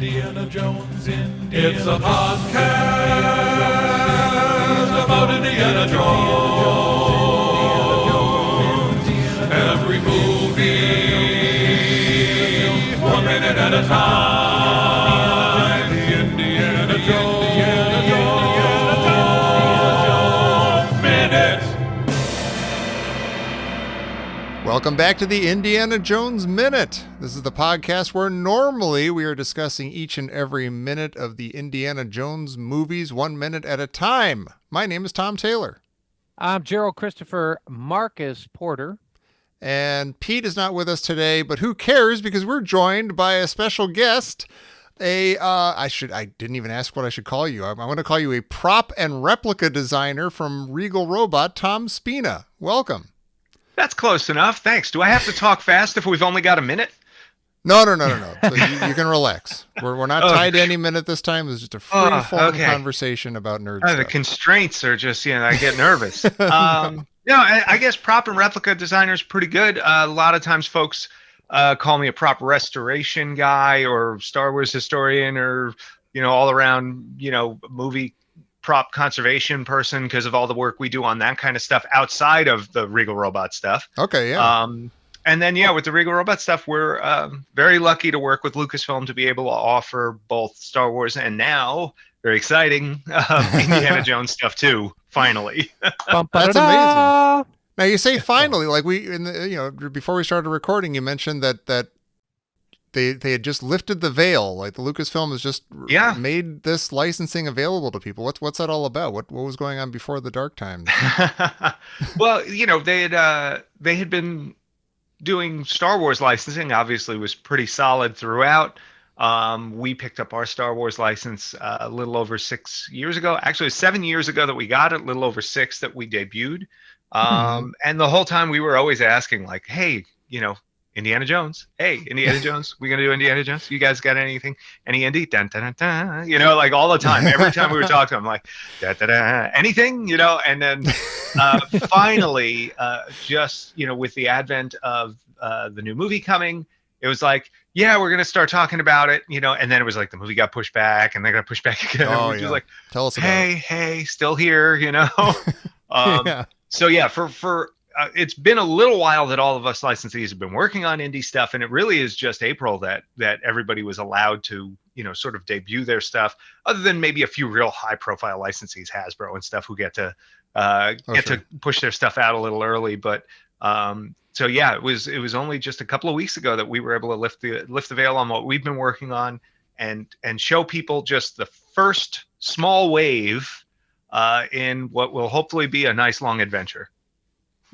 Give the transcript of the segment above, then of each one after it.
Indiana Jones, Indiana It's a podcast about Indiana Jones. Every movie, 1 minute at a time. Indiana Jones, Minute. Welcome back to the Indiana Jones Minute. This is the podcast where normally we are discussing each and every minute of the Indiana Jones movies 1 minute at a time. My name is Tom Taylor. I'm Gerald Christopher Marcus Porter. And Pete is not with us today, but who cares, because we're joined by a special guest. I didn't even ask what I should call you. I'm going to call you a prop and replica designer from Regal Robot, Tom Spina. Welcome. That's close enough. Thanks. Do I have to talk fast if we've only got a minute? No. So you can relax. We're not tied to any minute this time. It's just a free-form conversation about nerd stuff. The constraints are just, I get nervous. I guess prop and replica designer is pretty good. A lot of times folks call me a prop restoration guy or Star Wars historian or, all around, movie prop conservation person because of all the work we do on that kind of stuff outside of the Regal Robot stuff. Okay, yeah. And then, with the Regal Robot stuff, we're very lucky to work with Lucasfilm to be able to offer both Star Wars and now, very exciting, Indiana Jones stuff too, finally. That's amazing. Now you say finally, like before we started recording, you mentioned that they had just lifted the veil. Like the Lucasfilm has just made this licensing available to people. What's that all about? What was going on before the dark times? Well, they had been doing Star Wars licensing. Obviously, was pretty solid throughout. We picked up our Star Wars license a little over 6 years ago. Actually, 7 years ago that we got it. A little over 6 that we debuted. And the whole time we were always asking, like, hey, Indiana Jones. Hey, Indiana Jones. We gonna do Indiana Jones? You guys got anything? Any Indy? Dun, dun, dun, dun. Like all the time. Every time we were talking to him, like, da, da, da. Anything? And then finally, just with the advent of the new movie coming, it was like, yeah, we're gonna start talking about it. And then it was like the movie got pushed back, and they got pushed back again. Oh, was like, tell us about it. Hey, still here. Yeah. So yeah, for it's been a little while that all of us licensees have been working on indie stuff, and it really is just April that everybody was allowed to, sort of debut their stuff, other than maybe a few real high-profile licensees, Hasbro and stuff, who get to to push their stuff out a little early. But so yeah, it was only just a couple of weeks ago that we were able to lift the veil on what we've been working on, and show people just the first small wave in what will hopefully be a nice long adventure.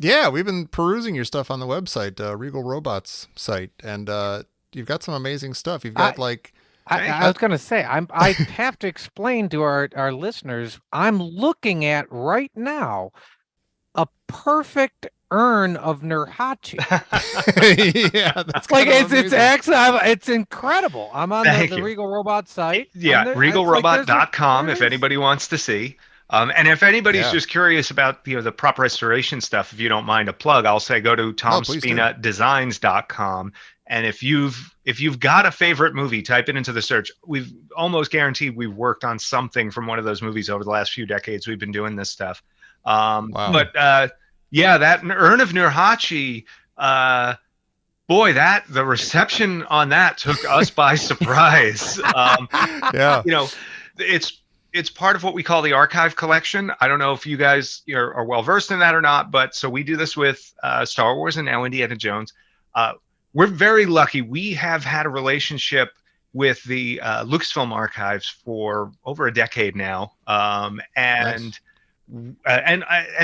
Yeah, we've been perusing your stuff on the website, Regal Robots site, and you've got some amazing stuff. You've got I was going to say, I have to explain to our listeners, I'm looking at right now a perfect urn of Nurhachi. Yeah, that's like it's actually it's incredible. I'm on the Regal Robot site. Yeah, regalrobot.com if anybody wants to see. And if anybody's just curious about the prop restoration stuff, if you don't mind a plug, I'll say go to tomspinadesigns.com. And if you've got a favorite movie, type it into the search. We've almost guaranteed we've worked on something from one of those movies over the last few decades. We've been doing this stuff. Wow. But that urn of Nurhachi, boy, the reception on that took us by surprise. It's part of what we call the archive collection. I don't know if you guys are well versed in that or not, but so we do this with Star Wars and now Indiana Jones. We're very lucky. We have had a relationship with the Lucasfilm archives for over a decade now, and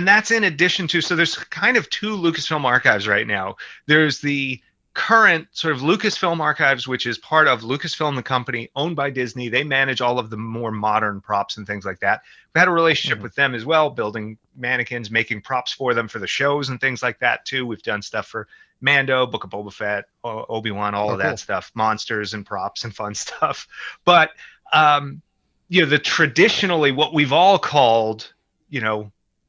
that's in addition to. So there's kind of two Lucasfilm archives right now. There's the current sort of Lucasfilm archives, which is part of Lucasfilm, the company owned by Disney. They manage all of the more modern props and things like that. We had a relationship with them as well, building mannequins, making props for them for the shows and things like that too. We've done stuff for Mando, Book of Boba Fett, Obi-Wan, all of that stuff, monsters and props and fun stuff. But the traditionally what we've all called,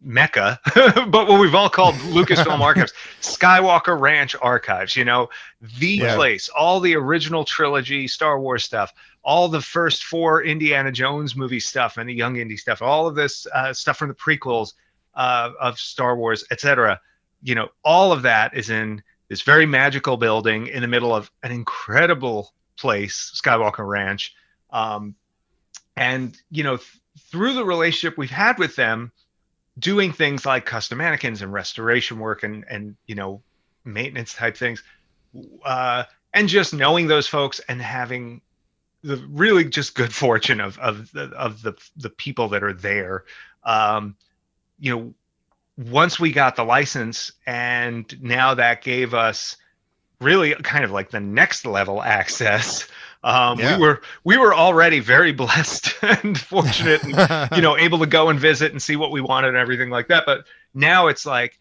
Mecca, but what we've all called Lucasfilm Archives, Skywalker Ranch Archives, the place, all the original trilogy Star Wars stuff, all the first 4 Indiana Jones movie stuff and the young Indy stuff, all of this stuff from the prequels of Star Wars, etc. All of that is in this very magical building in the middle of an incredible place, Skywalker Ranch. And through the relationship we've had with them, doing things like custom mannequins and restoration work and maintenance type things, and just knowing those folks and having the really just good fortune of the people that are there. Once we got the license, and now that gave us really kind of like the next level access. We were already very blessed and fortunate, and, able to go and visit and see what we wanted and everything like that. But now it's like,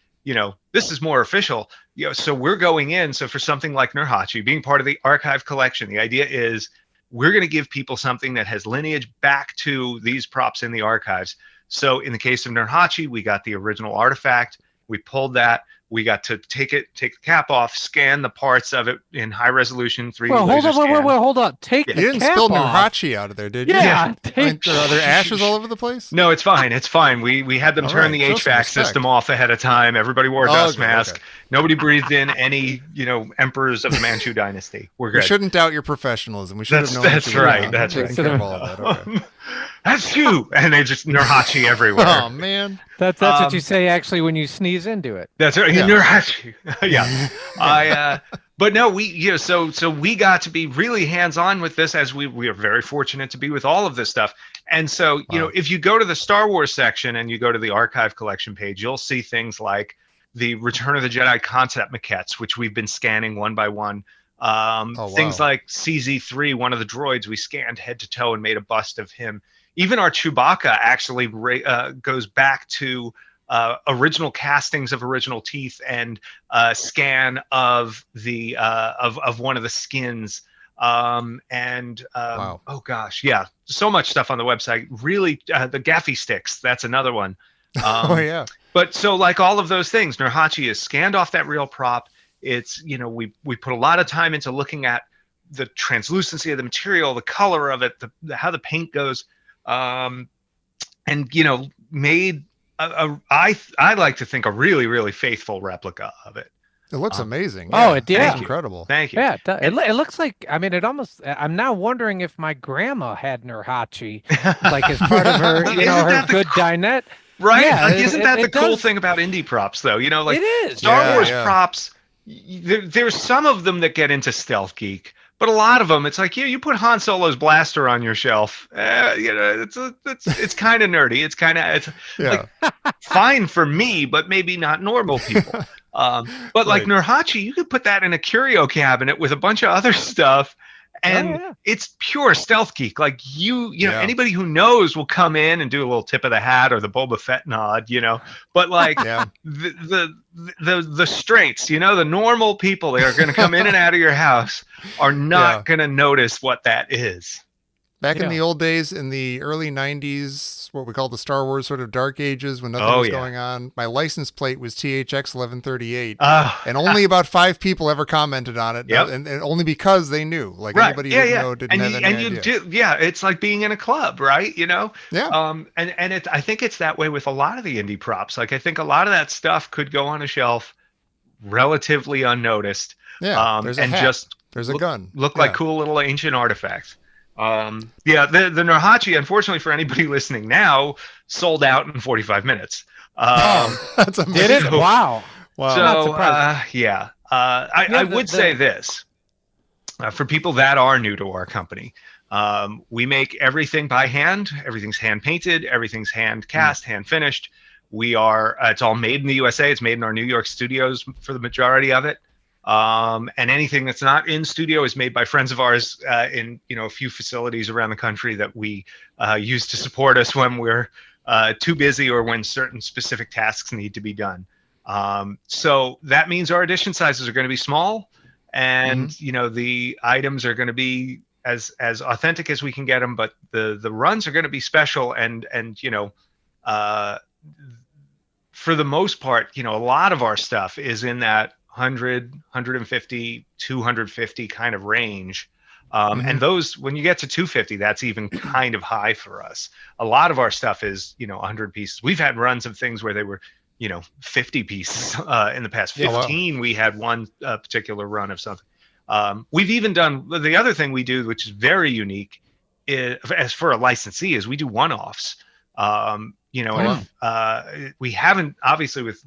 this is more official. So we're going in. So for something like Nurhachi, being part of the archive collection, the idea is we're going to give people something that has lineage back to these props in the archives. So in the case of Nurhachi, we got the original artifact. We pulled that. We got to take the cap off, scan the parts of it in high resolution 3D. Well, hold on. Take the cap off. You didn't spill Nurhachi out of there, did you? Yeah. Are there ashes all over the place? No, it's fine. It's fine. We had them turn the HVAC system off ahead of time. Everybody wore a dust mask. Okay. Nobody breathed in any, emperors of the Manchu dynasty. We're good. We shouldn't doubt your professionalism. We should have known. That's right. That's right. Okay. That's you. And they just Nurhachi everywhere. Oh man. That's what you say actually when you sneeze into it. That's right. Yeah. Nurhachi. Yeah. But no, we so we got to be really hands-on with this, as we are very fortunate to be with all of this stuff. And so, if you go to the Star Wars section and you go to the archive collection page, you'll see things like the Return of the Jedi concept maquettes, which we've been scanning one by one. Things like CZ3, one of the droids, we scanned head to toe and made a bust of him. Even our Chewbacca actually goes back to original castings of original teeth and scan of the of one of the skins. Oh gosh, yeah, so much stuff on the website. Really, the gaffy sticks, that's another one. But so like all of those things, Nurhachi is scanned off that real prop. It's, we put a lot of time into looking at the translucency of the material, the color of it, how the paint goes, and made I like to think a really, really faithful replica of it. It looks amazing. Oh, it did. It's incredible. Thank you. Yeah, it looks like, it almost, I'm now wondering if my grandma had Nurhachi, like as part of her, her good dinette. Right? Yeah, isn't that the cool thing about indie props, though? It is. Star Wars props, there's some of them that get into stealth geek, but a lot of them, it's like, you put Han Solo's blaster on your shelf. It's kind of nerdy. It's kind of like fine for me, but maybe not normal people. But like Nurhachi, you could put that in a curio cabinet with a bunch of other stuff, and it's pure stealth geek. Like anybody who knows will come in and do a little tip of the hat or the Boba Fett nod, But like the straights, the normal people that are going to come in and out of your house are not going to notice what that is. Back in the old days, in the early 90s, what we call the Star Wars sort of dark ages, when nothing was going on, my license plate was THX 1138, and only about 5 people ever commented on it, and only because they knew. Like anybody who didn't know didn't have any idea. It's like being in a club, right? I think it's that way with a lot of the indie props. Like I think a lot of that stuff could go on a shelf relatively unnoticed. There's a hat. There's a gun. Look like cool little ancient artifacts. The Nurhachi, unfortunately for anybody listening now, sold out in 45 minutes. That's amazing. Did it? Wow. So, I would say this, for people that are new to our company, we make everything by hand. Everything's hand painted. Everything's hand cast, hand finished. It's all made in the USA. It's made in our New York studios for the majority of it. And anything that's not in studio is made by friends of ours in a few facilities around the country that we use to support us when we're too busy or when certain specific tasks need to be done. So that means our edition sizes are going to be small, and the items are going to be as authentic as we can get them, but the runs are going to be special, and for the most part, a lot of our stuff is in that 100, 150, 250 kind of range. And those, when you get to 250, that's even kind of high for us. A lot of our stuff is, 100 pieces. We've had runs of things where they were, 50 pieces in the past. 15, we had one particular run of something. We've even done, the other thing we do, which is very unique, as for a licensee, is we do one-offs. We haven't, obviously with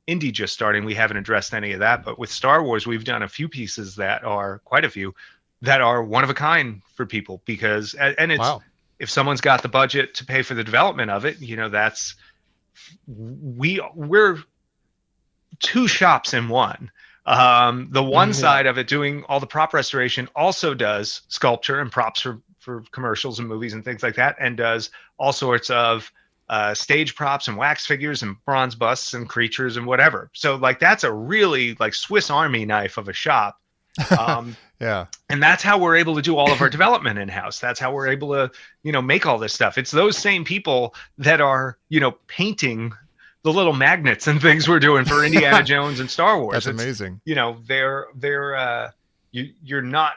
Indy just starting, we haven't addressed any of that, but with Star Wars, we've done a few pieces that are, quite a few, that are one of a kind for people, because, and it's, if someone's got the budget to pay for the development of it, we're two shops in one. The one side of it, doing all the prop restoration, also does sculpture and props for commercials and movies and things like that, and does all sorts of stage props and wax figures and bronze busts and creatures and whatever. So like, that's a really like Swiss Army knife of a shop. Yeah. And that's how we're able to do all of our development in-house. That's how we're able to, make all this stuff. It's those same people that are, painting the little magnets and things we're doing for Indiana Jones and Star Wars. That's amazing. You're not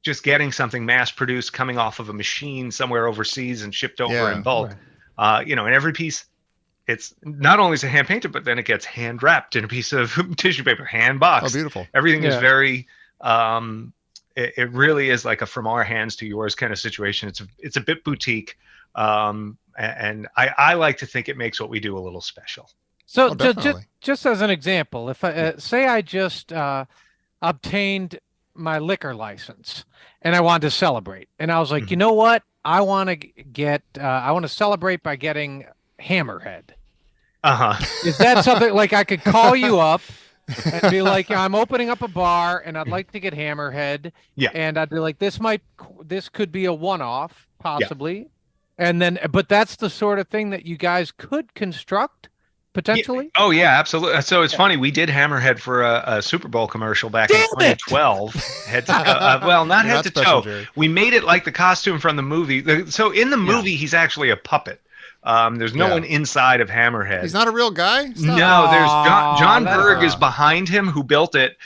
just getting something mass produced coming off of a machine somewhere overseas and shipped over in bulk. Right. And every piece, it's not only is it hand painted, but then it gets hand wrapped in a piece of tissue paper, hand boxed. Oh, beautiful. Everything is very, it really is like a from our hands to yours kind of situation. It's a bit boutique. And I like to think it makes what we do a little special. So just as an example, if I say I just obtained my liquor license and I wanted to celebrate, and I was like, you know what? I want to celebrate by getting Hammerhead. Is that something like I could call you up and be like, I'm opening up a bar and I'd like to get Hammerhead. Yeah. And I'd be like, this could be a one-off possibly. Yeah. And then, but that's the sort of thing that you guys could construct potentially. Yeah. Oh yeah, absolutely. So it's funny. We did Hammerhead for a Super Bowl commercial back in 2012. Head to well, not head to toe. Jerry. We made it like the costume from the movie. So in the movie, he's actually a puppet. There's no one inside of Hammerhead. He's not a real guy? No, there's John Berg is behind him, who built it,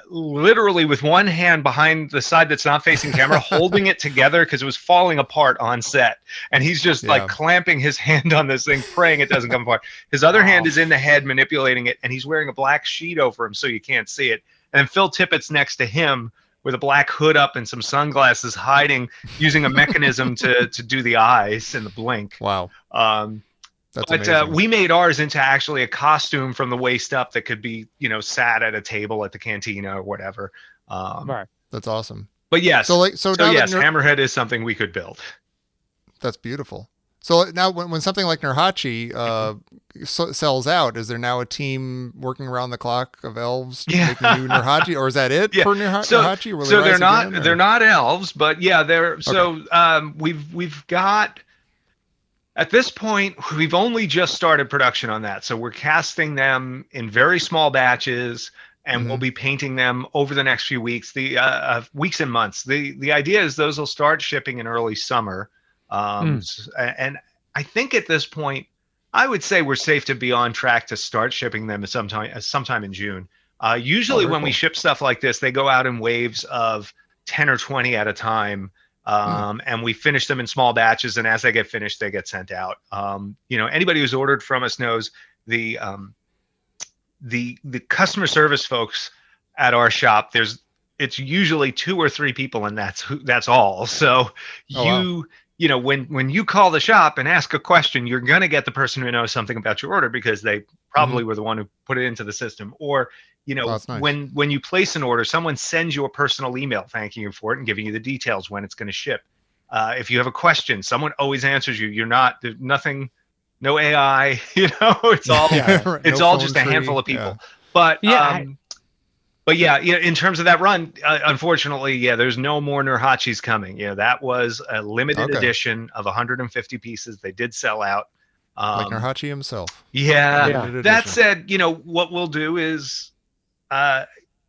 literally with one hand behind the side that's not facing camera, holding it together because it was falling apart on set. And he's just like clamping his hand on this thing, praying it doesn't come apart. His other hand is in the head manipulating it, and he's wearing a black sheet over him so you can't see it. And then Phil Tippett's next to him with a black hood up and some sunglasses, hiding, using a mechanism to do the eyes and the blink. Wow. But we made ours into actually a costume from the waist up that could be, sat at a table at the cantina or whatever. Right. That's awesome. But yes. So yes, Hammerhead is something we could build. That's beautiful. So now when something like Nurhachi sells out, is there now a team working around the clock of elves making new Nurhachi, or is that it for Nurhachi? So they're not elves, but they're so we've got, at this point, we've only just started production on that. So we're casting them in very small batches, and we'll be painting them over the next few weeks, weeks and months. The idea is those will start shipping in early summer. And I think at this point, I would say we're safe to be on track to start shipping them sometime in June. Usually when we ship stuff like this, they go out in waves of 10 or 20 at a time. And we finish them in small batches, and as they get finished, they get sent out. Anybody who's ordered from us knows the customer service folks at our shop, it's usually 2 or 3 people, and that's all. So when you call the shop and ask a question, you're going to get the person who knows something about your order, because they probably were the one who put it into the system. Or, nice. when you place an order, someone sends you a personal email thanking you for it and giving you the details when it's going to ship. If you have a question, someone always answers you. There's nothing, no AI, it's all, it's all just a handful of people. Yeah. But in terms of that run, unfortunately, there's no more Nurhachis coming. That was a limited edition of 150 pieces. They did sell out. Like Nurhachi himself. Yeah. That said, what we'll do is,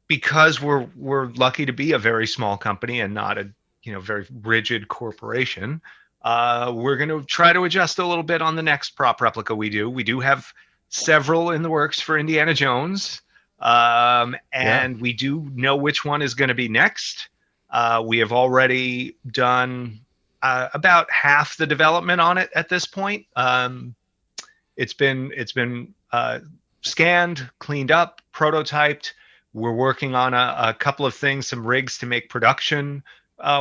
because we're lucky to be a very small company and not a very rigid corporation, we're going to try to adjust a little bit on the next prop replica we do. We do have several in the works for Indiana Jones. And we do know which one is going to be next. We have already done about half the development on it at this point. It's been scanned, cleaned up, prototyped. We're working on a couple of things, some rigs to make production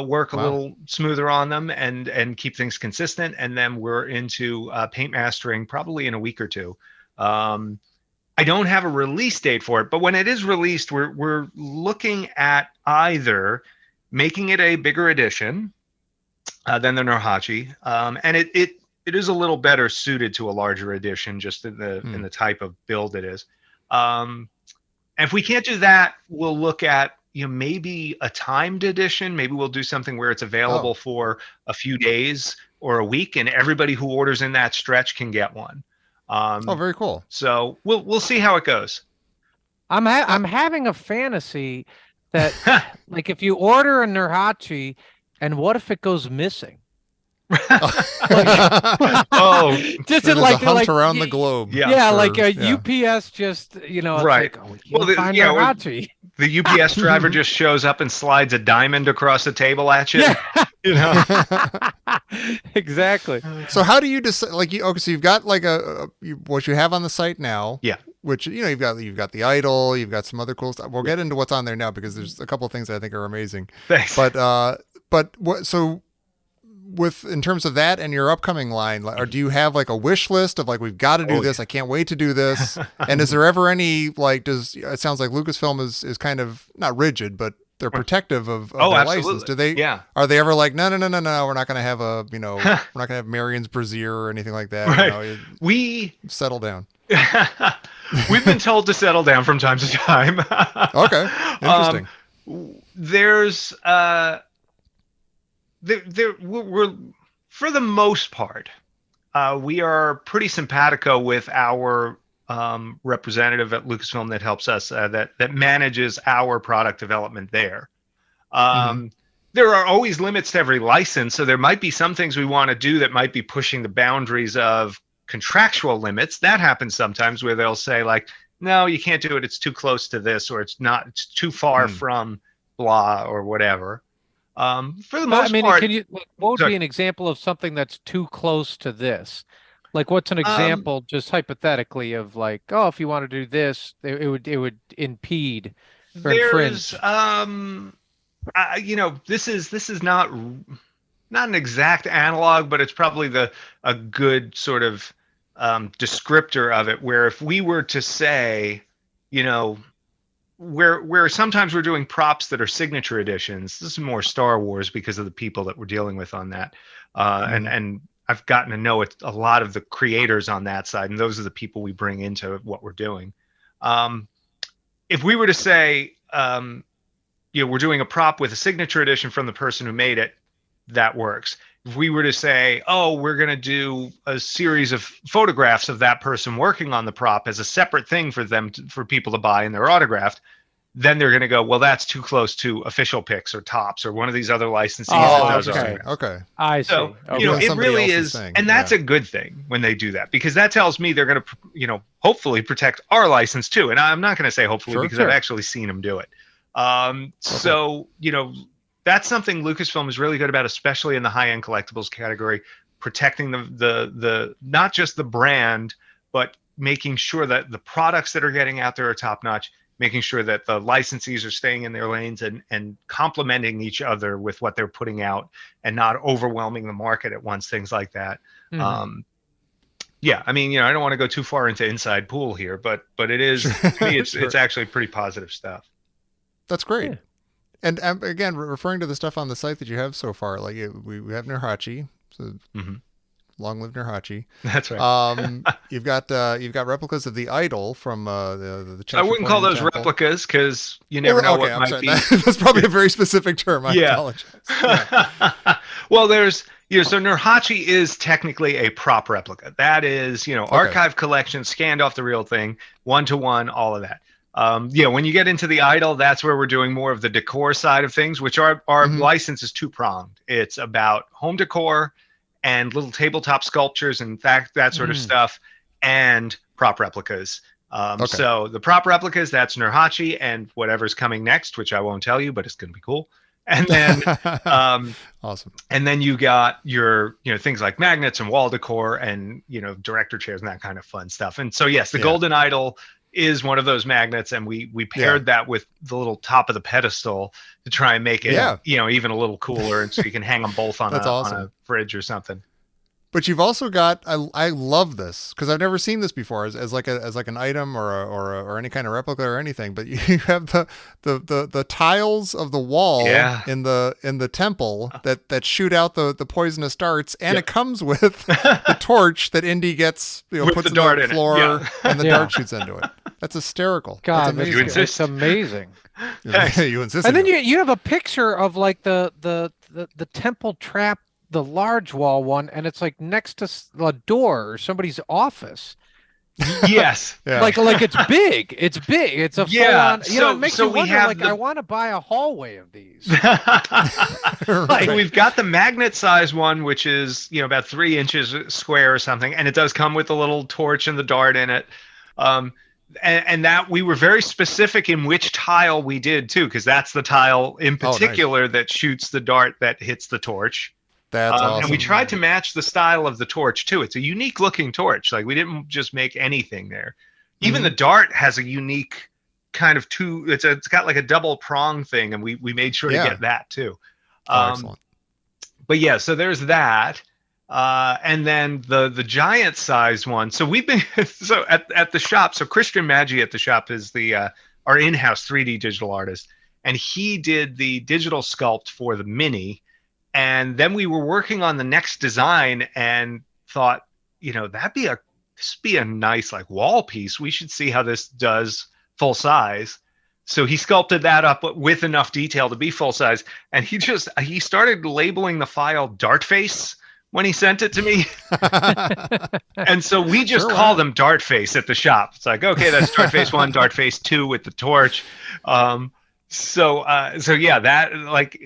work a little smoother on them and keep things consistent. And then we're into paint mastering probably in a week or two. I don't have a release date for it, but when it is released, we're looking at either making it a bigger edition than the Nurhachi, and it is a little better suited to a larger edition, just in the type of build it is. And if we can't do that, we'll look at maybe a timed edition. Maybe we'll do something where it's available for a few days or a week, and everybody who orders in that stretch can get one. Very cool. So we'll see how it goes. I'm having a fantasy that like if you order a Nurhachi, and what if it goes missing? Just like a hunt around the globe. UPS just right. Find Nurhachi. The UPS driver just shows up and slides a diamond across the table at you. Exactly. So how do you decide? So you've got like what you have on the site now. Yeah. Which you've got the idol, you've got some other cool stuff. We'll get into what's on there now because there's a couple of things that I think are amazing. Thanks. But what? So in terms of that and your upcoming line, or do you have like a wish list of like, we've got to do this, I can't wait to do this? And is there ever any it sounds like Lucasfilm is kind of not rigid, but they're protective of their license. Do they? Yeah. Are they ever like, no, we're not going to have we're not going to have Marion's Brazier or anything like that. Right. We settle down. We've been told to settle down from time to time. Okay. Interesting. There's we're for the most part, we are pretty simpatico with our representative at Lucasfilm that helps us that manages our product development there. There are always limits to every license, so there might be some things we want to do that might be pushing the boundaries of contractual limits. That happens sometimes where they'll say like, no, you can't do it, it's too close to this, or it's too far from blah or whatever. For the most part, what would be an example of something that's too close to this? Like, what's an example, just hypothetically, of like, if you want to do this, it would impede or infringe. This is not an exact analog, but it's probably a good sort of descriptor of it. Where if we were to say, where sometimes we're doing props that are signature editions. This is more Star Wars because of the people that we're dealing with on that, and I've gotten to know a lot of the creators on that side, and those are the people we bring into what we're doing. If we were to say, we're doing a prop with a signature edition from the person who made it, that works. If we were to say, we're going to do a series of photographs of that person working on the prop as a separate thing for people to buy and they're autographed, then they're going to go, well, that's too close to Official Pics or Tops or one of these other licensees that does autographs. Okay. I see. So, it really is, and that's a good thing when they do that, because that tells me they're going to, hopefully protect our license too. And I'm not going to say hopefully because I've actually seen them do it. So, that's something Lucasfilm is really good about, especially in the high-end collectibles category, protecting the not just the brand, but making sure that the products that are getting out there are top-notch, making sure that the licensees are staying in their lanes and complementing each other with what they're putting out and not overwhelming the market at once, things like that. I don't want to go too far into inside pool here, but it is, to me, it's actually pretty positive stuff. That's great. Yeah. And again, referring to the stuff on the site that you have so far, like we have Nurhachi, so long live Nurhachi. That's right. You've got replicas of the idol from the I wouldn't call those temple. Replicas because you never know what might be. That's probably a very specific term. I apologize. Yeah. Well, there's so Nurhachi is technically a prop replica. That is archive collection scanned off the real thing, 1-to-1, all of that. When you get into the idol, that's where we're doing more of the decor side of things, which our license is two-pronged. It's about home decor and little tabletop sculptures and that sort of stuff, and prop replicas. Okay. So the prop replicas, that's Nurhachi and whatever's coming next, which I won't tell you, but it's going to be cool. And then, awesome. And then you got your, things like magnets and wall decor and, director chairs and that kind of fun stuff. And so, yes, the Golden Idol is one of those magnets, and we paired that with the little top of the pedestal to try and make it, even a little cooler, and so you can hang them both on, on a fridge or something. But you've also got, I love this because I've never seen this before as like an item or any kind of replica or anything. But you have the tiles of the wall in the temple that shoot out the poisonous darts, and it comes with the torch that Indy gets, puts in the floor and the dart shoots into it. That's hysterical. God, that's you insist. It's amazing. You insist. And then you have a picture of like the temple trap, the large wall one, and it's like next to a door or somebody's office. Yes. Like it's big. It's big. It's a full on, it makes me wonder, I want to buy a hallway of these. So we've got the magnet size one, which is, about 3 inches square or something. And it does come with a little torch and the dart in it. And that we were very specific in which tile we did too, because that's the tile in particular that shoots the dart that hits the torch. That's awesome. And we tried to match the style of the torch too. It's a unique looking torch. Like, we didn't just make anything there. Even the dart has a unique kind of it's got like a double prong thing, and we made sure to get that too. Excellent. But yeah, so there's that. And then the giant size one. So we've been at the shop. So Christian Maggi at the shop is our in-house 3D digital artist, and he did the digital sculpt for the Mini. And then we were working on the next design and thought, this be a nice like wall piece. We should see how this does full size. So he sculpted that up with enough detail to be full size. And he started labeling the file Dart Face when he sent it to me. And so we just call them Dart Face at the shop. It's like, okay, that's Dart Face 1, Dart Face 2 with the torch. So yeah, that, like,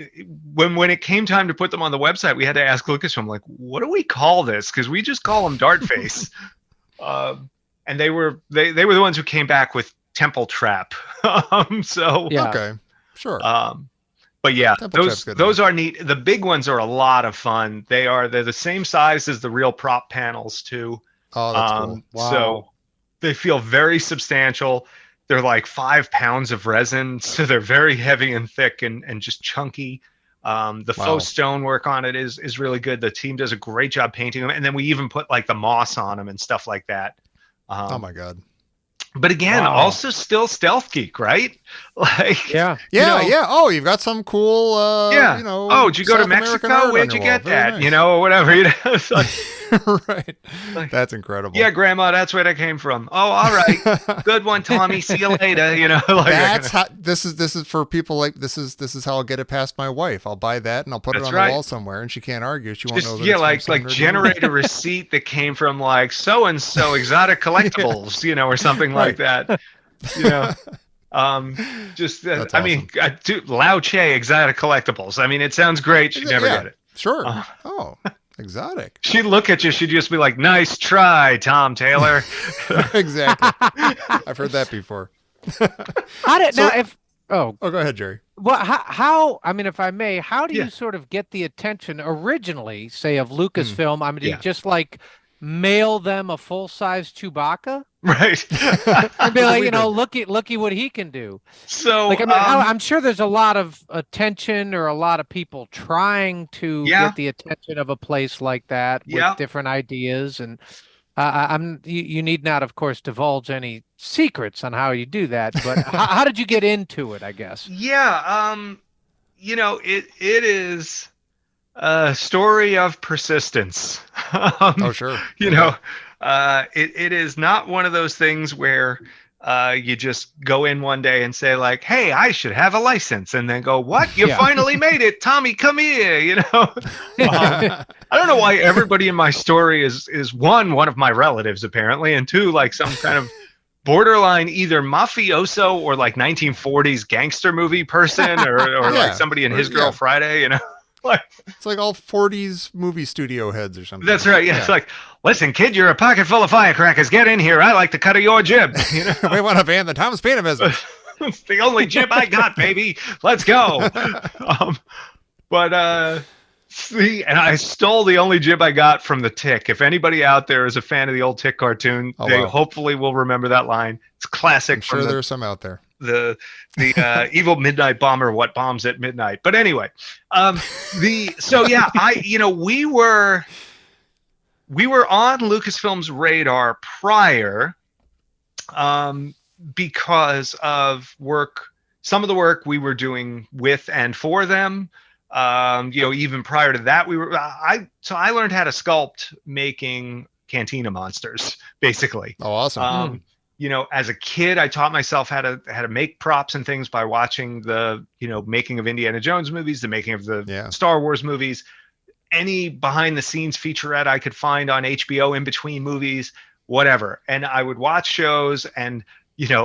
when it came time to put them on the website, we had to ask Lucasfilm, like, what do we call this? Because we just call them Dart Face. And they were the ones who came back with Temple Trap. Okay, sure. But yeah, those are neat. The big ones are a lot of fun. They're the same size as the real prop panels too. Oh, that's cool. Wow. So they feel very substantial. They're like 5 pounds of resin, so they're very heavy and thick and just chunky. The faux stonework on it is really good. The team does a great job painting them, and then we even put like the moss on them and stuff like that. Oh my God. But again, also still Stealth Geek, right? Like, yeah. Oh, you've got some cool. Oh, did you go to Mexico? Where'd you get that? Nice. Or whatever. It's like, right. That's incredible. Yeah, Grandma, that's where that came from. Oh, all right. Good one, Tommy. See you later. That's how. This is for people like this is how I'll get it past my wife. I'll buy that and I'll put it on the wall somewhere, and she can't argue. She won't know. That like generate a receipt that came from like so and so exotic collectibles, or something like that. That's I mean, Lao Che exotic collectibles. I mean, it sounds great. She'd never get it. Sure. Exotic. She'd look at you. She'd just be like, "Nice try, Tom Taylor." Exactly. I've heard that before. Go ahead, Jerry. Well, how? I mean, if I may, how do you sort of get the attention originally, say, of Lucasfilm? I mean, do you just like mail them a full-size Chewbacca? Right. And be like, looky what he can do. So, like, I mean, I'm sure there's a lot of attention or a lot of people trying to get the attention of a place like that with different ideas. And you need not, of course, divulge any secrets on how you do that. But how did you get into it, I guess? Yeah. It is a story of persistence. Oh, sure. It is not one of those things where you just go in one day and say like, "Hey, I should have a license," and then go, "What? You finally made it, Tommy? Come here!" I don't know why everybody in my story is one of my relatives apparently, and two, like some kind of borderline either mafioso or like 1940s gangster movie person, or like somebody in His Girl Friday. It's like all 40s movie studio heads or something. That's right. Yeah. It's like, listen, kid, you're a pocket full of firecrackers. Get in here. I like the cut of your jib. You know? We want to ban the Thomas Paine business. It's the only jib I got, baby. Let's go. And I stole the only jib I got from the Tick. If anybody out there is a fan of the old Tick cartoon, they hopefully will remember that line. It's classic. I'm sure there's some out there. The evil midnight bomber, what bombs at midnight. But anyway, we were on Lucasfilm's radar prior, because of some of the work we were doing with and for them. Even prior to that, I learned how to sculpt making Cantina monsters, basically. Oh, awesome. As a kid, I taught myself how to make props and things by watching the, making of Indiana Jones movies, the making of the Star Wars movies, any behind the scenes featurette I could find on HBO in between movies, whatever. And I would watch shows and,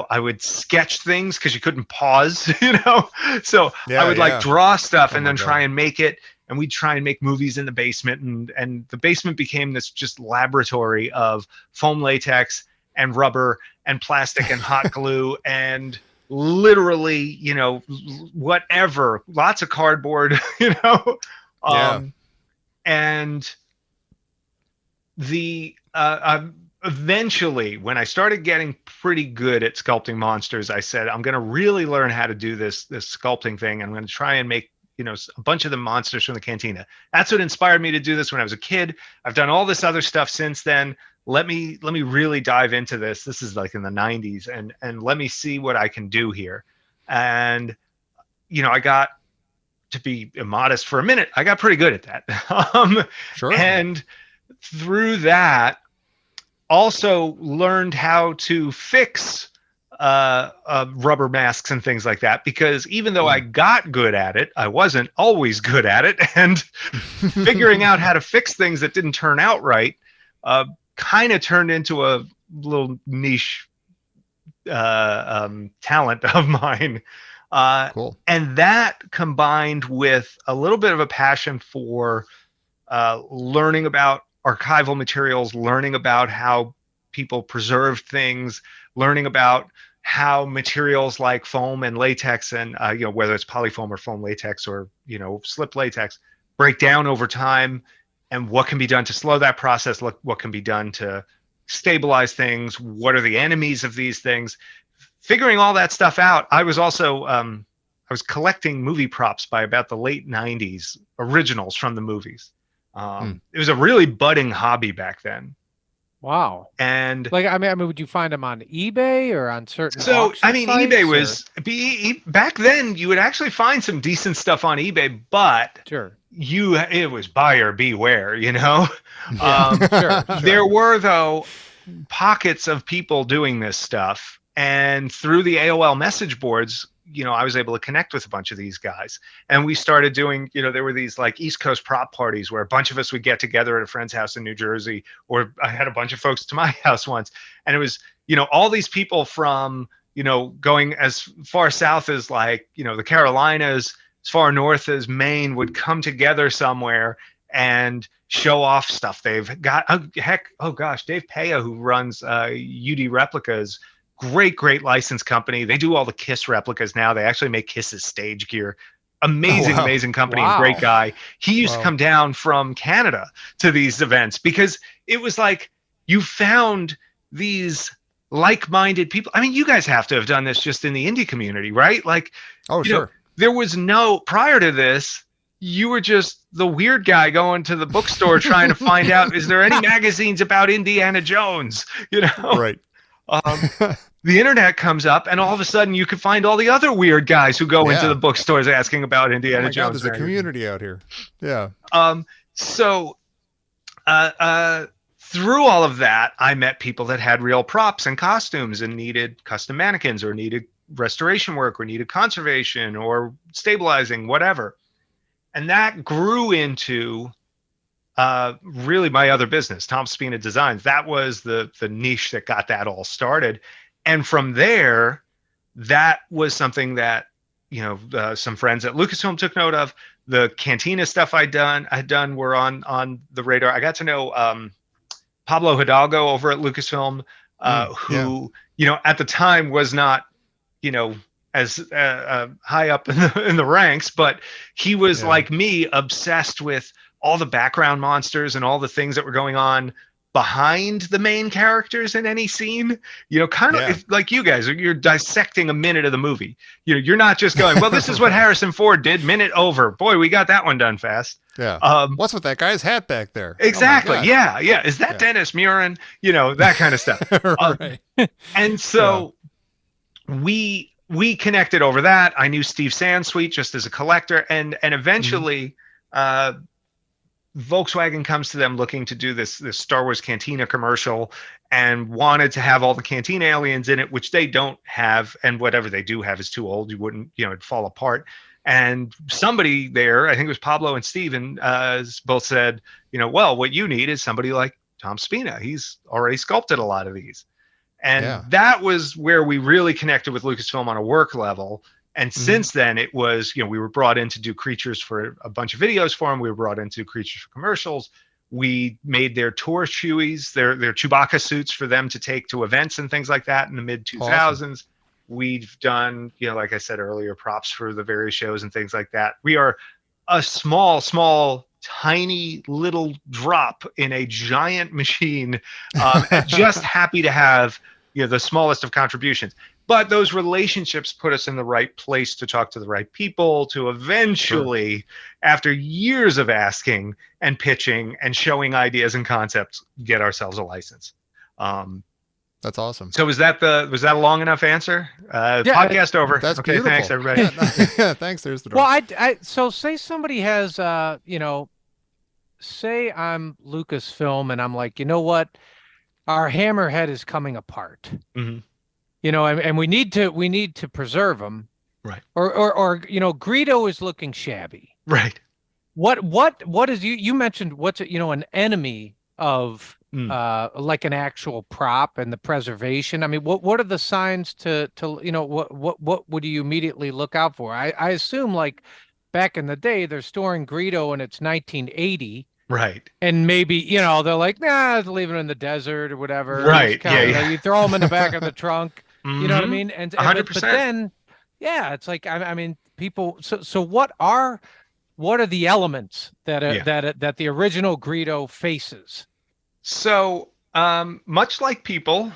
I would sketch things because you couldn't pause, So I would draw stuff and then try and make it. And we'd try and make movies in the basement. And the basement became this just laboratory of foam latex and rubber and plastic and hot glue and literally, whatever, lots of cardboard, and the, eventually, when I started getting pretty good at sculpting monsters, I said, I'm going to really learn how to do this sculpting thing. I'm going to try and make, a bunch of the monsters from the Cantina. That's what inspired me to do this when I was a kid. I've done all this other stuff since then. Let me really dive into this. This is like in the 90s and let me see what I can do here. And, I got, to be immodest for a minute, I got pretty good at that. Sure. And through that, also learned how to fix rubber masks and things like that, because even though I got good at it, I wasn't always good at it. And figuring out how to fix things that didn't turn out right kind of turned into a little niche talent of mine. Cool. And that combined with a little bit of a passion for learning about archival materials, learning about how people preserved things, learning about how materials like foam and latex and, whether it's polyfoam or foam latex or, slip latex break down over time and what can be done to slow that process, what can be done to stabilize things, what are the enemies of these things. Figuring all that stuff out, I was also, I was collecting movie props by about the late 90s, originals from the movies. It was a really budding hobby back then. Wow. And would you find them on eBay or on certain sites, eBay was back then you would actually find some decent stuff on eBay, but sure. It was buyer beware, Sure. There were though pockets of people doing this stuff, and through the AOL message boards, I was able to connect with a bunch of these guys, and we started doing, there were these like East Coast prop parties where a bunch of us would get together at a friend's house in New Jersey, or I had a bunch of folks to my house once. And it was, all these people from, going as far south as like, the Carolinas, as far north as Maine would come together somewhere and show off stuff they've got. Dave Paya, who runs UD Replicas, great license company. They do all the Kiss replicas now. They actually make Kiss's stage gear. Amazing company. And great guy. He used to come down from Canada to these events because it was like you found these like-minded people. You guys have to have done this just in the indie community, right? Like, sure. There was prior to this, you were just the weird guy going to the bookstore trying to find out, is there any magazines about Indiana Jones? Right. The internet comes up, and all of a sudden you can find all the other weird guys who go into the bookstores asking about Indiana Jones. There's a community out here. Yeah. So through all of that, I met people that had real props and costumes and needed custom mannequins or needed restoration work or needed conservation or stabilizing, whatever. And that grew into really my other business, Tom Spina Designs. That was the niche that got that all started. And from there, that was something that, some friends at Lucasfilm took note of. the Cantina stuff I had done were on the radar. I got to know Pablo Hidalgo over at Lucasfilm, who at the time was not as high up in the ranks, but he was like me, obsessed with all the background monsters and all the things that were going on behind the main characters in any scene. Kind of like you guys, you're dissecting a minute of the movie. You're not just going, well, this is what Harrison Ford did, minute over. Boy, we got that one done fast. Yeah. What's with that guy's hat back there? Exactly. Oh yeah. Is that Dennis Muren? That kind of stuff. Right. And so we connected over that. I knew Steve Sansweet just as a collector, and eventually Volkswagen comes to them looking to do this Star Wars Cantina commercial, and wanted to have all the Cantina aliens in it, which they don't have, and whatever they do have is too old. You wouldn't, it'd fall apart. And somebody there, I think it was Pablo and Steven, both said, well, what you need is somebody like Tom Spina. He's already sculpted a lot of these. And that was where we really connected with Lucasfilm on a work level. And since then, it was, we were brought in to do creatures for a bunch of videos for them. We were brought in to do creatures for commercials. We made their tour Chewies, their Chewbacca suits for them to take to events and things like that in the mid 2000s. Awesome. We've done, like I said earlier, props for the various shows and things like that. We are a small, tiny little drop in a giant machine, just happy to have the smallest of contributions. But those relationships put us in the right place to talk to the right people, to eventually, after years of asking and pitching and showing ideas and concepts, get ourselves a license. That's awesome. So was that a long enough answer? Podcast over. That's okay. Beautiful. Thanks, everybody. Thanks. There's the door. Well, so say somebody has, say I'm Lucasfilm and I'm like, you know what, our Hammerhead is coming apart. Mm-hmm. And we need to preserve them, right? Or Greedo is looking shabby, right? What is you mentioned? What's an enemy of like an actual prop and the preservation? I mean, what are the signs to what would you immediately look out for? I assume like back in the day they're storing Greedo and it's 1980. Right. And maybe, they're like, nah, leave it in the desert or whatever. Right. You throw them in the back of the trunk. You know what I mean? And 100%. But then, it's like, I mean, people. So what are the elements that the original Greedo faces? So much like people,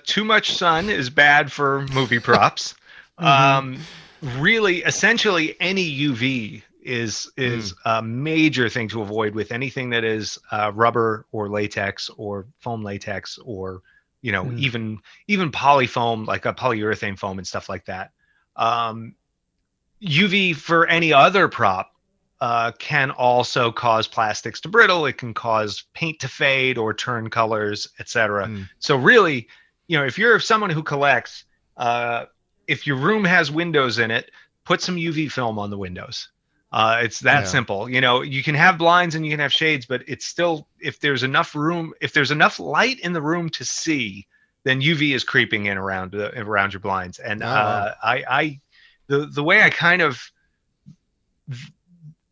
too much sun is bad for movie props. Really, essentially, any UV is a major thing to avoid with anything that is rubber or latex or foam latex or even polyfoam, like a polyurethane foam and stuff like that. UV for any other prop can also cause plastics to brittle. It can cause paint to fade or turn colors, etc. So really, if you're someone who collects, if your room has windows in it, put some UV film on the windows. It's that simple. You can have blinds and you can have shades, but it's still, if there's enough light in the room to see, then UV is creeping in around your blinds. And the way I kind of,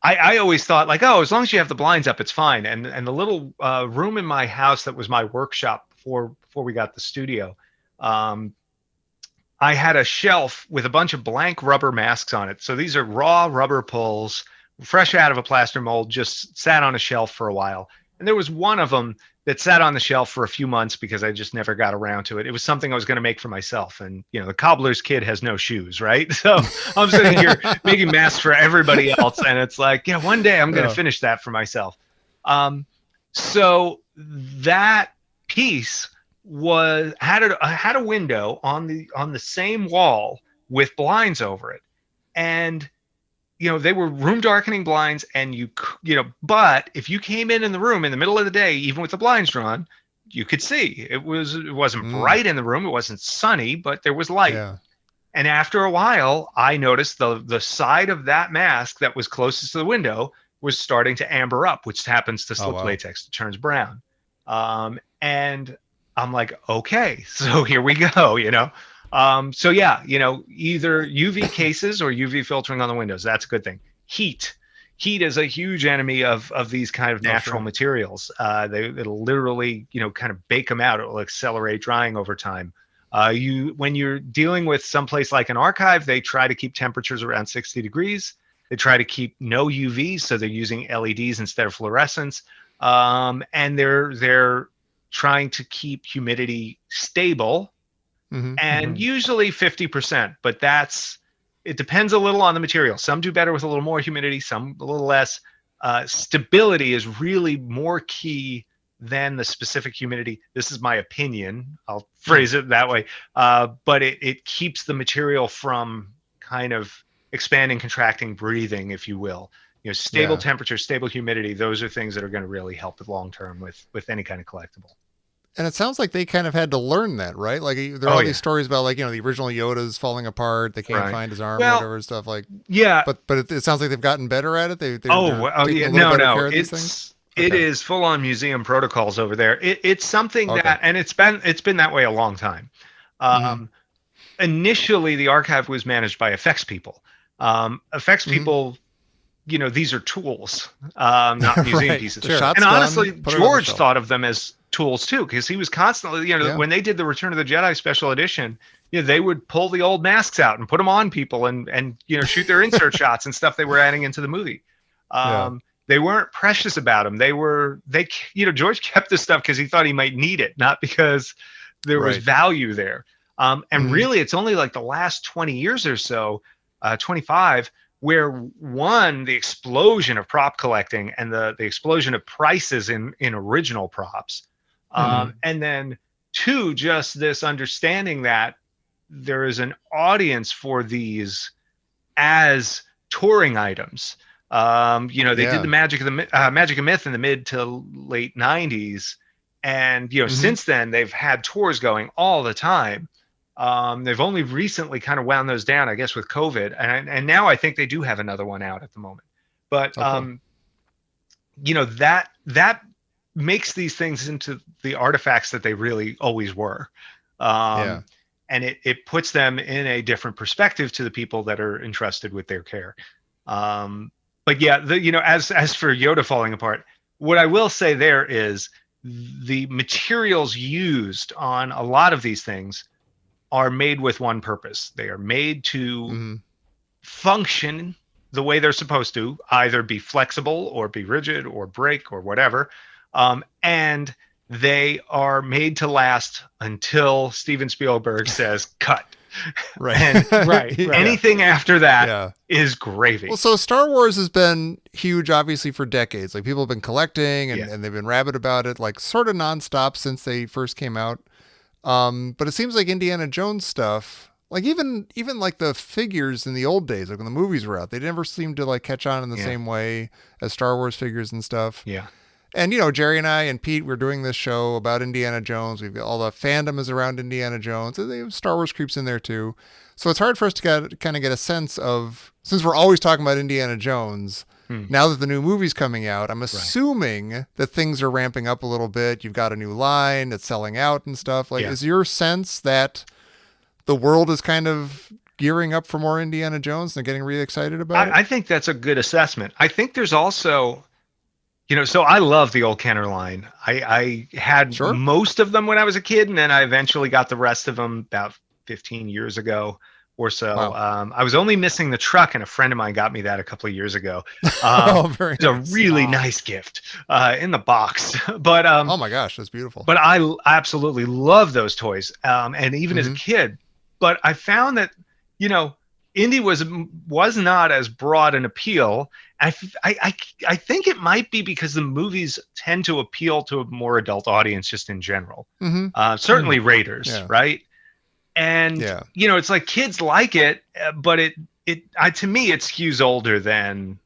I always thought like, oh, as long as you have the blinds up, it's fine. And the little room in my house that was my workshop before we got the studio, I had a shelf with a bunch of blank rubber masks on it. So these are raw rubber pulls, fresh out of a plaster mold, just sat on a shelf for a while. And there was one of them that sat on the shelf for a few months because I just never got around to it. It was something I was going to make for myself. And, the cobbler's kid has no shoes, right? So I'm sitting here making masks for everybody else. And it's like, one day I'm going to finish that for myself. So that piece had a window on the same wall with blinds over it, and they were room darkening blinds, and but if you came in the room in the middle of the day, even with the blinds drawn, you could see it wasn't bright in the room, it wasn't sunny, but there was light. And after a while I noticed the side of that mask that was closest to the window was starting to amber up, which happens to slip latex. It turns brown, and I'm like, okay, so here we go, either UV cases or UV filtering on the windows. That's a good thing. Heat. heat is a huge enemy of these kind of natural materials. It'll literally, kind of bake them out. It will accelerate drying over time. When you're dealing with someplace like an archive, they try to keep temperatures around 60 degrees. They try to keep no UV, so they're using LEDs instead of fluorescents. And they're trying to keep humidity stable, and usually 50%, but it depends a little on the material. Some do better with a little more humidity, some a little less. Stability is really more key than the specific humidity. This is my opinion. I'll phrase it that way. But it keeps the material from kind of expanding, contracting, breathing, if you will. Stable temperature, stable humidity. Those are things that are going to really help with long term with any kind of collectible. And it sounds like they kind of had to learn that, right? Like there are all these stories about the original Yoda's falling apart. They can't find his arm, or whatever and stuff like. Yeah. But it sounds like they've gotten better at it. They're no. It is full on museum protocols over there. It's something that, and it's been that way a long time. Initially, the archive was managed by effects people. Effects people. These are tools, not museum pieces. And honestly, George thought of them as tools too, because he was constantly, when they did the Return of the Jedi special edition, they would pull the old masks out and put them on people and shoot their insert shots and stuff they were adding into the movie. They weren't precious about them. George kept this stuff because he thought he might need it, not because there was value there. And really, it's only like the last 20 years or so, 25, where the explosion of prop collecting and the explosion of prices in original props, and then two, just this understanding that there is an audience for these as touring items. They did the Magic of Myth in the mid to late 90s, and since then they've had tours going all the time. They've only recently kind of wound those down, I guess, with COVID, and now I think they do have another one out at the moment. But that makes these things into the artifacts that they really always were, and it puts them in a different perspective to the people that are entrusted with their care. But yeah, as for Yoda falling apart, what I will say there is the materials used on a lot of these things are made with one purpose. They are made to function the way they're supposed to, either be flexible or be rigid or break or whatever. And they are made to last until Steven Spielberg says cut. Anything after that is gravy. Well, so Star Wars has been huge, obviously, for decades. Like, people have been collecting and they've been rabid about it, like sort of nonstop since they first came out. But it seems like Indiana Jones stuff, like even like the figures in the old days, like when the movies were out, they never seemed to like catch on in the same way as Star Wars figures and stuff. Yeah. And, Jerry and I and Pete, we're doing this show about Indiana Jones. We've got all the fandom is around Indiana Jones. And Star Wars creeps in there too. So it's hard for us to kind of get a sense of, since we're always talking about Indiana Jones, now that the new movie's coming out, I'm assuming that things are ramping up a little bit. You've got a new line that's selling out and stuff. Like, is your sense that the world is kind of gearing up for more Indiana Jones and getting really excited about it? I think that's a good assessment. I think there's also, so I love the old Kenner line. I had most of them when I was a kid, and then I eventually got the rest of them about 15 years ago or so. Wow. I was only missing the truck, and a friend of mine got me that a couple of years ago. It's a really nice gift in the box. But oh my gosh, that's beautiful. But I absolutely love those toys, and even as a kid. But I found that Indy was not as broad an appeal. I think it might be because the movies tend to appeal to a more adult audience just in general. Certainly Raiders, right? And it's like kids like it, but to me it skews older than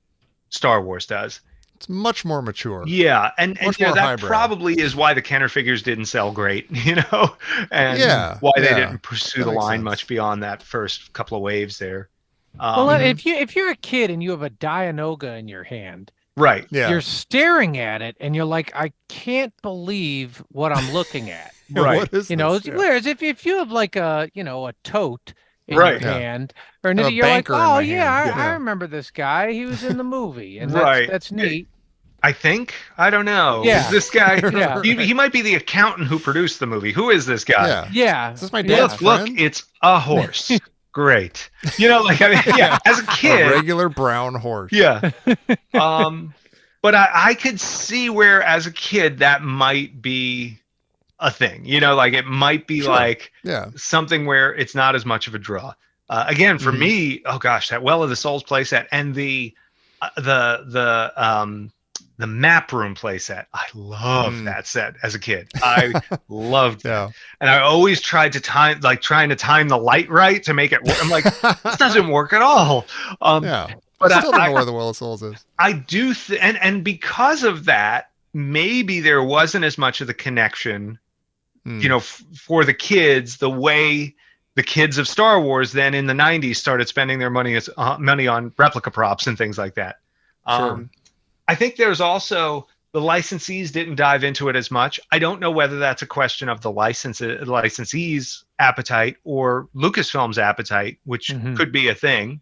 Star Wars does. It's much more mature. Yeah, and that probably is why the Kenner figures didn't sell great, and why they didn't pursue the line much beyond that first couple of waves there. Well, if you're a kid and you have a Dianoga in your hand, right? Yeah, you're staring at it and you're like, I can't believe what I'm looking at. Right. What is this? Whereas if you have like a tote in your hand, or an you're like, oh yeah, I remember this guy. He was in the movie, and that's neat. I think. I don't know. Yeah. Is this guy? Yeah. He might be the accountant who produced the movie. Who is this guy? Yeah. Is this my dad's friend? Look, it's a horse. Great. You know, like, I mean, yeah, as a kid. A regular brown horse. Yeah. But I could see where, as a kid, that might be a thing. You know, like, it might be like something where it's not as much of a draw. Again, for me, oh gosh, that Well of the Souls playset and the map room playset. I loved that set as a kid. I loved it. And I always tried to trying to time the light right to make it work. I'm like, this doesn't work at all. But I still don't know where the Well of Souls is. I do, and because of that, maybe there wasn't as much of the connection, you know, for the kids, the way the kids of Star Wars then in the 90s started spending their money on replica props and things like that. I think there's also the licensees didn't dive into it as much. I don't know whether that's a question of the licensees' appetite or Lucasfilm's appetite, which could be a thing.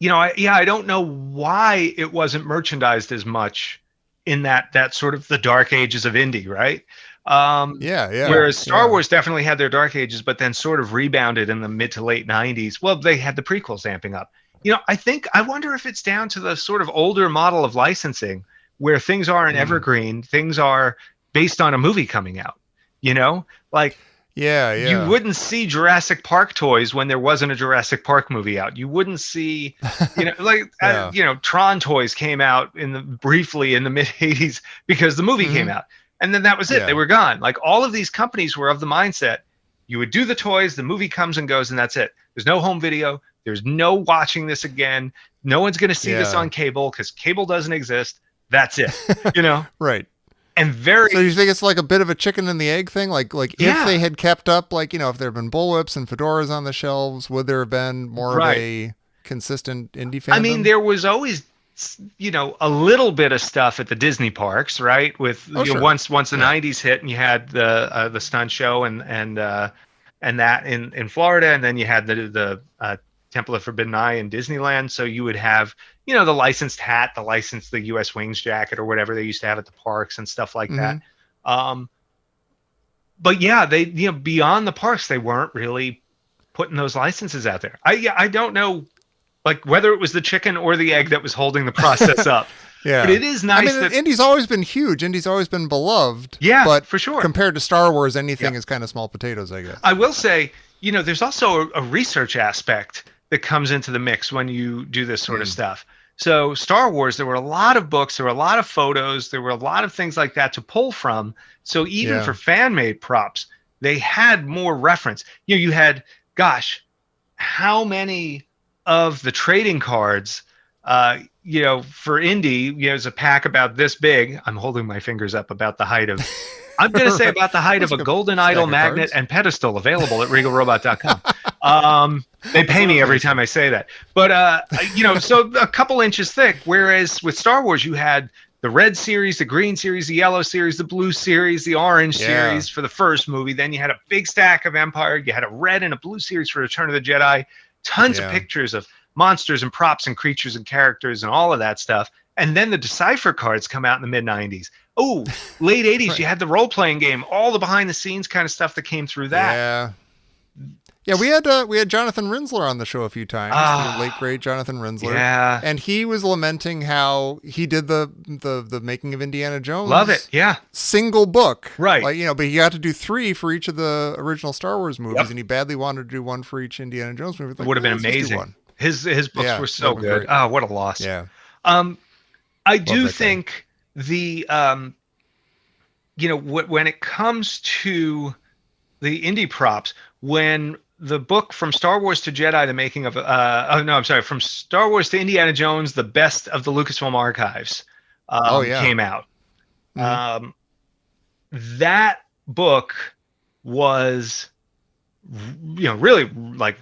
You know, I don't know why it wasn't merchandised as much in that sort of the dark ages of Indy, right? Whereas Star Wars definitely had their dark ages, but then sort of rebounded in the mid to late 90s. Well, they had the prequels amping up. You know, I wonder if it's down to the sort of older model of licensing where things are an evergreen, things are based on a movie coming out, you know, like, you wouldn't see Jurassic Park toys when there wasn't a Jurassic Park movie out. You wouldn't see, you know, like, you know, Tron toys came out briefly in the mid 80s because the movie came out. And then that was it. They were gone. Like, all of these companies were of the mindset, you would do the toys, the movie comes and goes, and that's it. There's no home video. There's no watching this again. No one's going to see this on cable because cable doesn't exist. That's it, you know? Right. And so you think it's like a bit of a chicken and the egg thing? Like if they had kept up, like, you know, if there had been bullwhips and fedoras on the shelves, would there have been more of a consistent indie fandom? I mean, there was always, you know, a little bit of stuff at the Disney parks, right? With you know, once the 90s hit and you had the stunt show and that in Florida, and then you had the Temple of Forbidden Eye in Disneyland. So you would have, you know, the licensed hat, the U.S. Wings jacket or whatever they used to have at the parks and stuff like that. But yeah, they, you know, beyond the parks, they weren't really putting those licenses out there. I don't know, like, whether it was the chicken or the egg that was holding the process up. But it is nice. I mean, Indy's always been huge. Indy's always been beloved. Yeah, but for sure. Compared to Star Wars, anything is kind of small potatoes, I guess. I will say, you know, there's also a research aspect that comes into the mix when you do this sort of stuff. So Star Wars, there were a lot of books, there were a lot of photos, there were a lot of things like that to pull from. So even for fan-made props, they had more reference. You know, you had, gosh, how many of the trading cards, you know, for Indy, you know, there's a pack about this big. I'm holding my fingers up about the height of, I'm going to say about the height of a golden idol magnet and pedestal available at regalrobot.com. They pay me every time I say that. But, you know, so a couple inches thick, whereas with Star Wars, you had the red series, the green series, the yellow series, the blue series, the orange series for the first movie. Then you had a big stack of Empire. You had a red and a blue series for Return of the Jedi. Tons of pictures of monsters and props and creatures and characters and all of that stuff. And then the Decipher cards come out in the mid-90s. Oh, late 80s, you had the role-playing game, all the behind-the-scenes kind of stuff that came through that. Yeah, we had Jonathan Rinsler on the show a few times, the late great Jonathan Rinsler. Yeah. And he was lamenting how he did the making of Indiana Jones. Love it, yeah. Single book. Right. Like, you know, but he got to do 3 for each of the original Star Wars movies, and he badly wanted to do 1 for each Indiana Jones movie. Like, it would have been amazing. His books were so good. Oh, what a loss. Yeah. I do think the you know, when it comes to the indie props, when the book From Star Wars to Jedi, the making of From Star Wars to Indiana Jones, the best of the Lucasfilm archives came out. That book was, you know, really like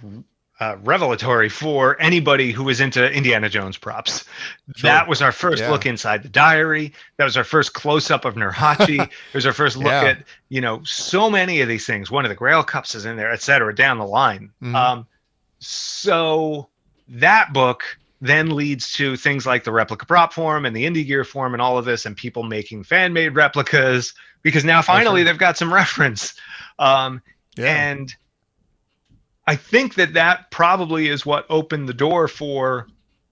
revelatory for anybody who was into Indiana Jones props. Sure. That was our first look inside the diary. That was our first close-up of Nurhaci. It was our first look at, so many of these things. One of the Grail Cups is in there, et cetera, down the line. So that book then leads to things like the replica prop form and the Indy gear form and all of this, and people making fan-made replicas, because now finally they've got some reference. And I think that probably is what opened the door for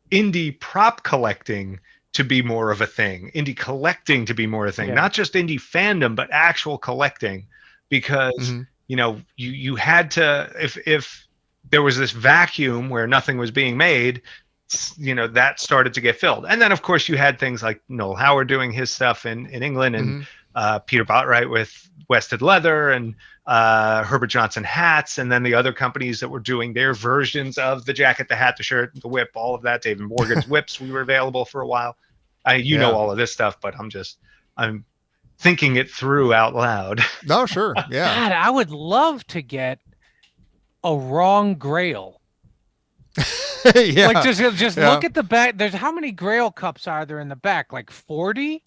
Indy prop collecting to be more of a thing, Indy collecting to be more a thing, not just Indy fandom, but actual collecting, because, you had to, if there was this vacuum where nothing was being made, that started to get filled. And then, of course, you had things like Noel Howard doing his stuff in England, and Peter Bottwright with Wested Leather, and Herbert Johnson hats, and then the other companies that were doing their versions of the jacket, the hat, the shirt, the whip, all of that. David Morgan's whips were available for a while. Know all of this stuff, but I'm thinking it through out loud. No, sure. Yeah. God, I would love to get a wrong Grail. Like just look at the back. There's how many Grail cups are there in the back? Like 40?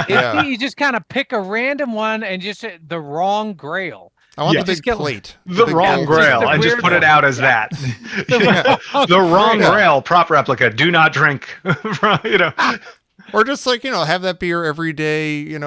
You just kind of pick a random one and just the wrong Grail. I want the big plate. The wrong Grail. I just put it out as that. The wrong Grail prop replica. Do not drink. Or just like, have that beer every day, in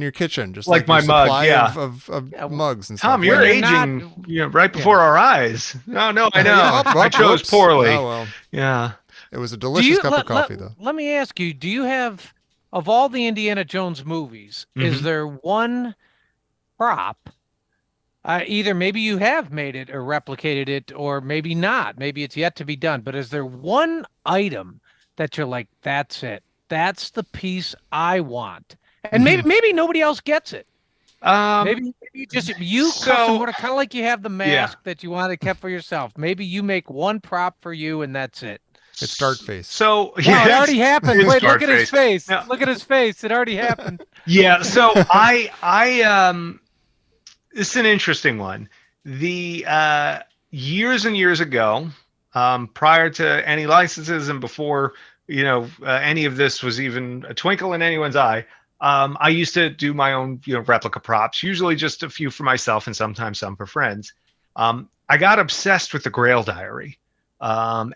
your kitchen. Just like my mug, of mugs and stuff. Tom, you're aging right before our eyes. No, I know. I chose poorly. Oh, well. Yeah. It was a delicious cup of coffee, though. Let me ask you, do you have, of all the Indiana Jones movies, is there one prop, either maybe you have made it or replicated it, or maybe not, maybe it's yet to be done, but is there one item that you're like, that's it, that's the piece I want, and maybe nobody else gets it, maybe just you custom order, kind of like you have the mask that you wanted kept for yourself, maybe you make one prop for you and that's it. It's Darkface. So it already happened. Wait, look at his face. No. Look at his face. It already happened. So I this is an interesting one. The years and years ago, prior to any licenses and before any of this was even a twinkle in anyone's eye, I used to do my own replica props, usually just a few for myself and sometimes some for friends. I got obsessed with the Grail Diary. And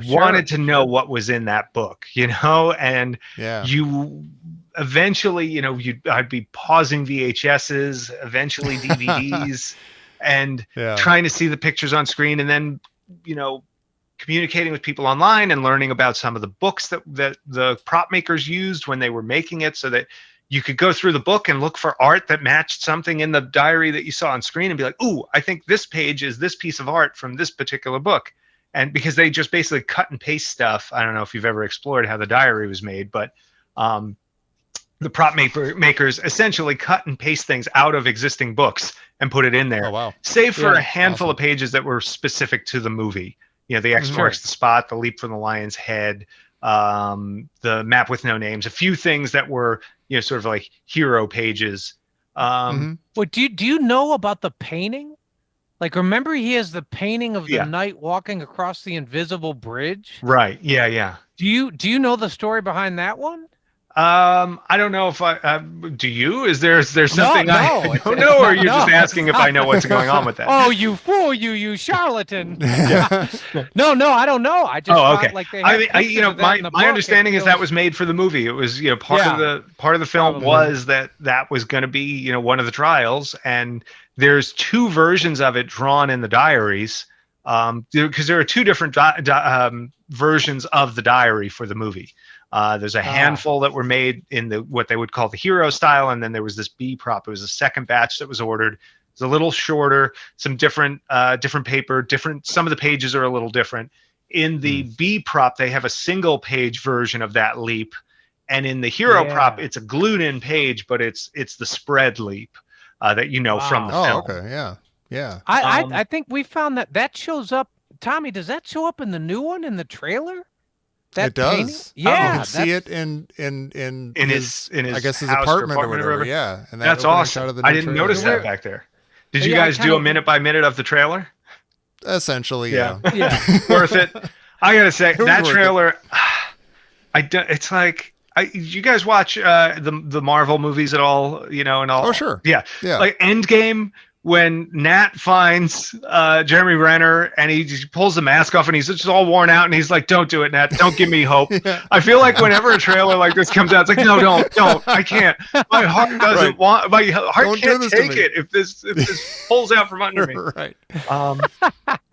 wanted to know what was in that book, and you eventually, I'd be pausing VHSs, eventually DVDs, and trying to see the pictures on screen, and then, communicating with people online and learning about some of the books that the prop makers used when they were making it, so that you could go through the book and look for art that matched something in the diary that you saw on screen and be like, ooh, I think this page is this piece of art from this particular book. And because they just basically cut and paste stuff. I don't know if you've ever explored how the diary was made, but the prop makers essentially cut and paste things out of existing books and put it in there. Oh, wow. Save for a handful of pages that were specific to the movie. The X marks the spot, the leap from the lion's head, the map with no names, a few things that were, sort of like hero pages. Well, do you know about the painting? Like, remember he has the painting of the knight walking across the invisible bridge? Right. Yeah. Do you know the story behind that one? I don't know if I do. You is there something no, I don't know, or you're just asking if I know what's going on with that? Oh, you fool! You charlatan! No, I don't know. I just thought, like, they had my understanding is that was made for the movie. It was part of the film was that was going to be one of the trials, and there's two versions of it drawn in the diaries, because there are two different versions of the diary for the movie. There's a handful that were made in what they would call the hero style, and then there was this B prop. It was a second batch that was ordered. It's a little shorter, some different paper, some of the pages are a little different. In the B prop, they have a single page version of that leap, and in the hero prop, it's a glued in page, but it's the spread leap that from the film. Oh, okay, yeah. I think we found that shows up. Tommy, does that show up in the new one in the trailer? It does. Painting? Yeah, you can see it in his I guess his apartment or whatever. Yeah, and that's awesome. I didn't notice that back there. Did you guys do a minute by minute of the trailer? Essentially, Yeah. Yeah. Worth it. I gotta say It was that worth trailer. It's like, you guys watch the Marvel movies at all? You know, and all. Oh, sure. Yeah. Yeah. Like Endgame, when Nat finds Jeremy Renner and he just pulls the mask off and he's just all worn out and he's like, "Don't do it, Nat. Don't give me hope." Yeah. I feel like whenever a trailer like this comes out, it's like, "No, don't. I can't. My heart doesn't Right. want. My heart Don't do can't this to take me." it if this pulls out from under me." Right.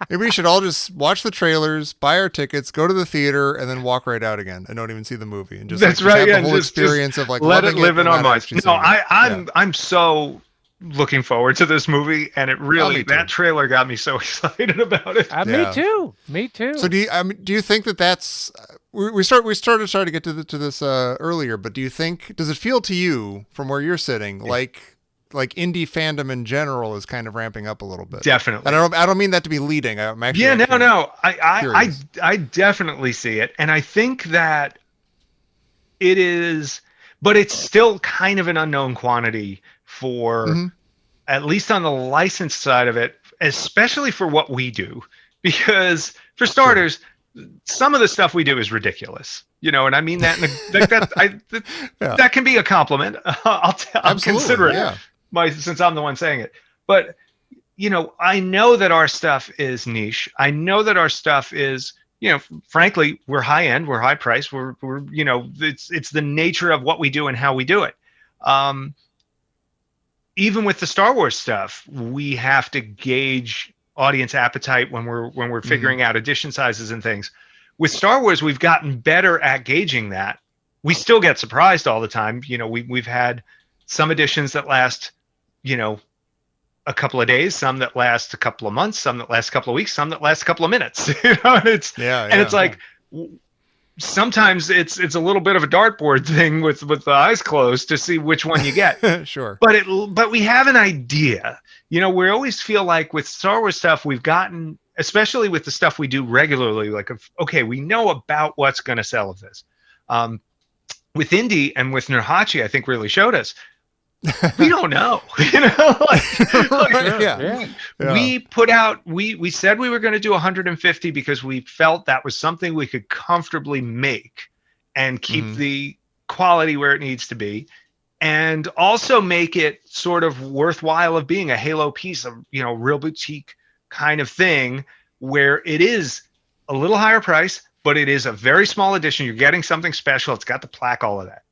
Maybe we should all just watch the trailers, buy our tickets, go to the theater, and then walk right out again and don't even see the movie. And just, that's like, right. Just have Yeah, the whole experience of like let it loving live in and our not minds. actually No, seeing it. I'm so looking forward to this movie, and it really, me too. that trailer got me so excited about it. Me too. So do you think that's we started to get to this earlier, but do you think, does it feel to you from where you're sitting like indie fandom in general is kind of ramping up a little bit? Definitely. And I don't mean that to be leading. I'm actually No. I curious. I definitely see it, and I think that it is, but it's still kind of an unknown quantity for, at least on the licensed side of it, especially for what we do, because for starters, some of the stuff we do is ridiculous, you know, and I mean that that can be a compliment. I'll consider it, since I'm the one saying it. But you know, I know that our stuff is niche. I know that our stuff is, you know, frankly, we're high end, we're high price, we're you know, it's the nature of what we do and how we do it. Even with the Star Wars stuff, we have to gauge audience appetite when we're figuring out edition sizes and things. With Star Wars, we've gotten better at gauging that. We still get surprised all the time. You know, we've had some editions that last, you know, a couple of days, some that last a couple of months, some that last a couple of weeks, some that last a couple of minutes. You know, and it's like, sometimes it's a little bit of a dartboard thing with the eyes closed to see which one you get. Sure. But we have an idea. You know, we always feel like with Star Wars stuff, we've gotten, especially with the stuff we do regularly, like, okay, we know about what's going to sell of this. With Indy and with Nurhachi, I think really showed us, we don't know. You know, we put out, we said we were going to do 150 because we felt that was something we could comfortably make and keep the quality where it needs to be, and also make it sort of worthwhile of being a Halo piece of, you know, real boutique kind of thing, where it is a little higher price, but it is a very small edition. You're getting something special. It's got the plaque, all of that.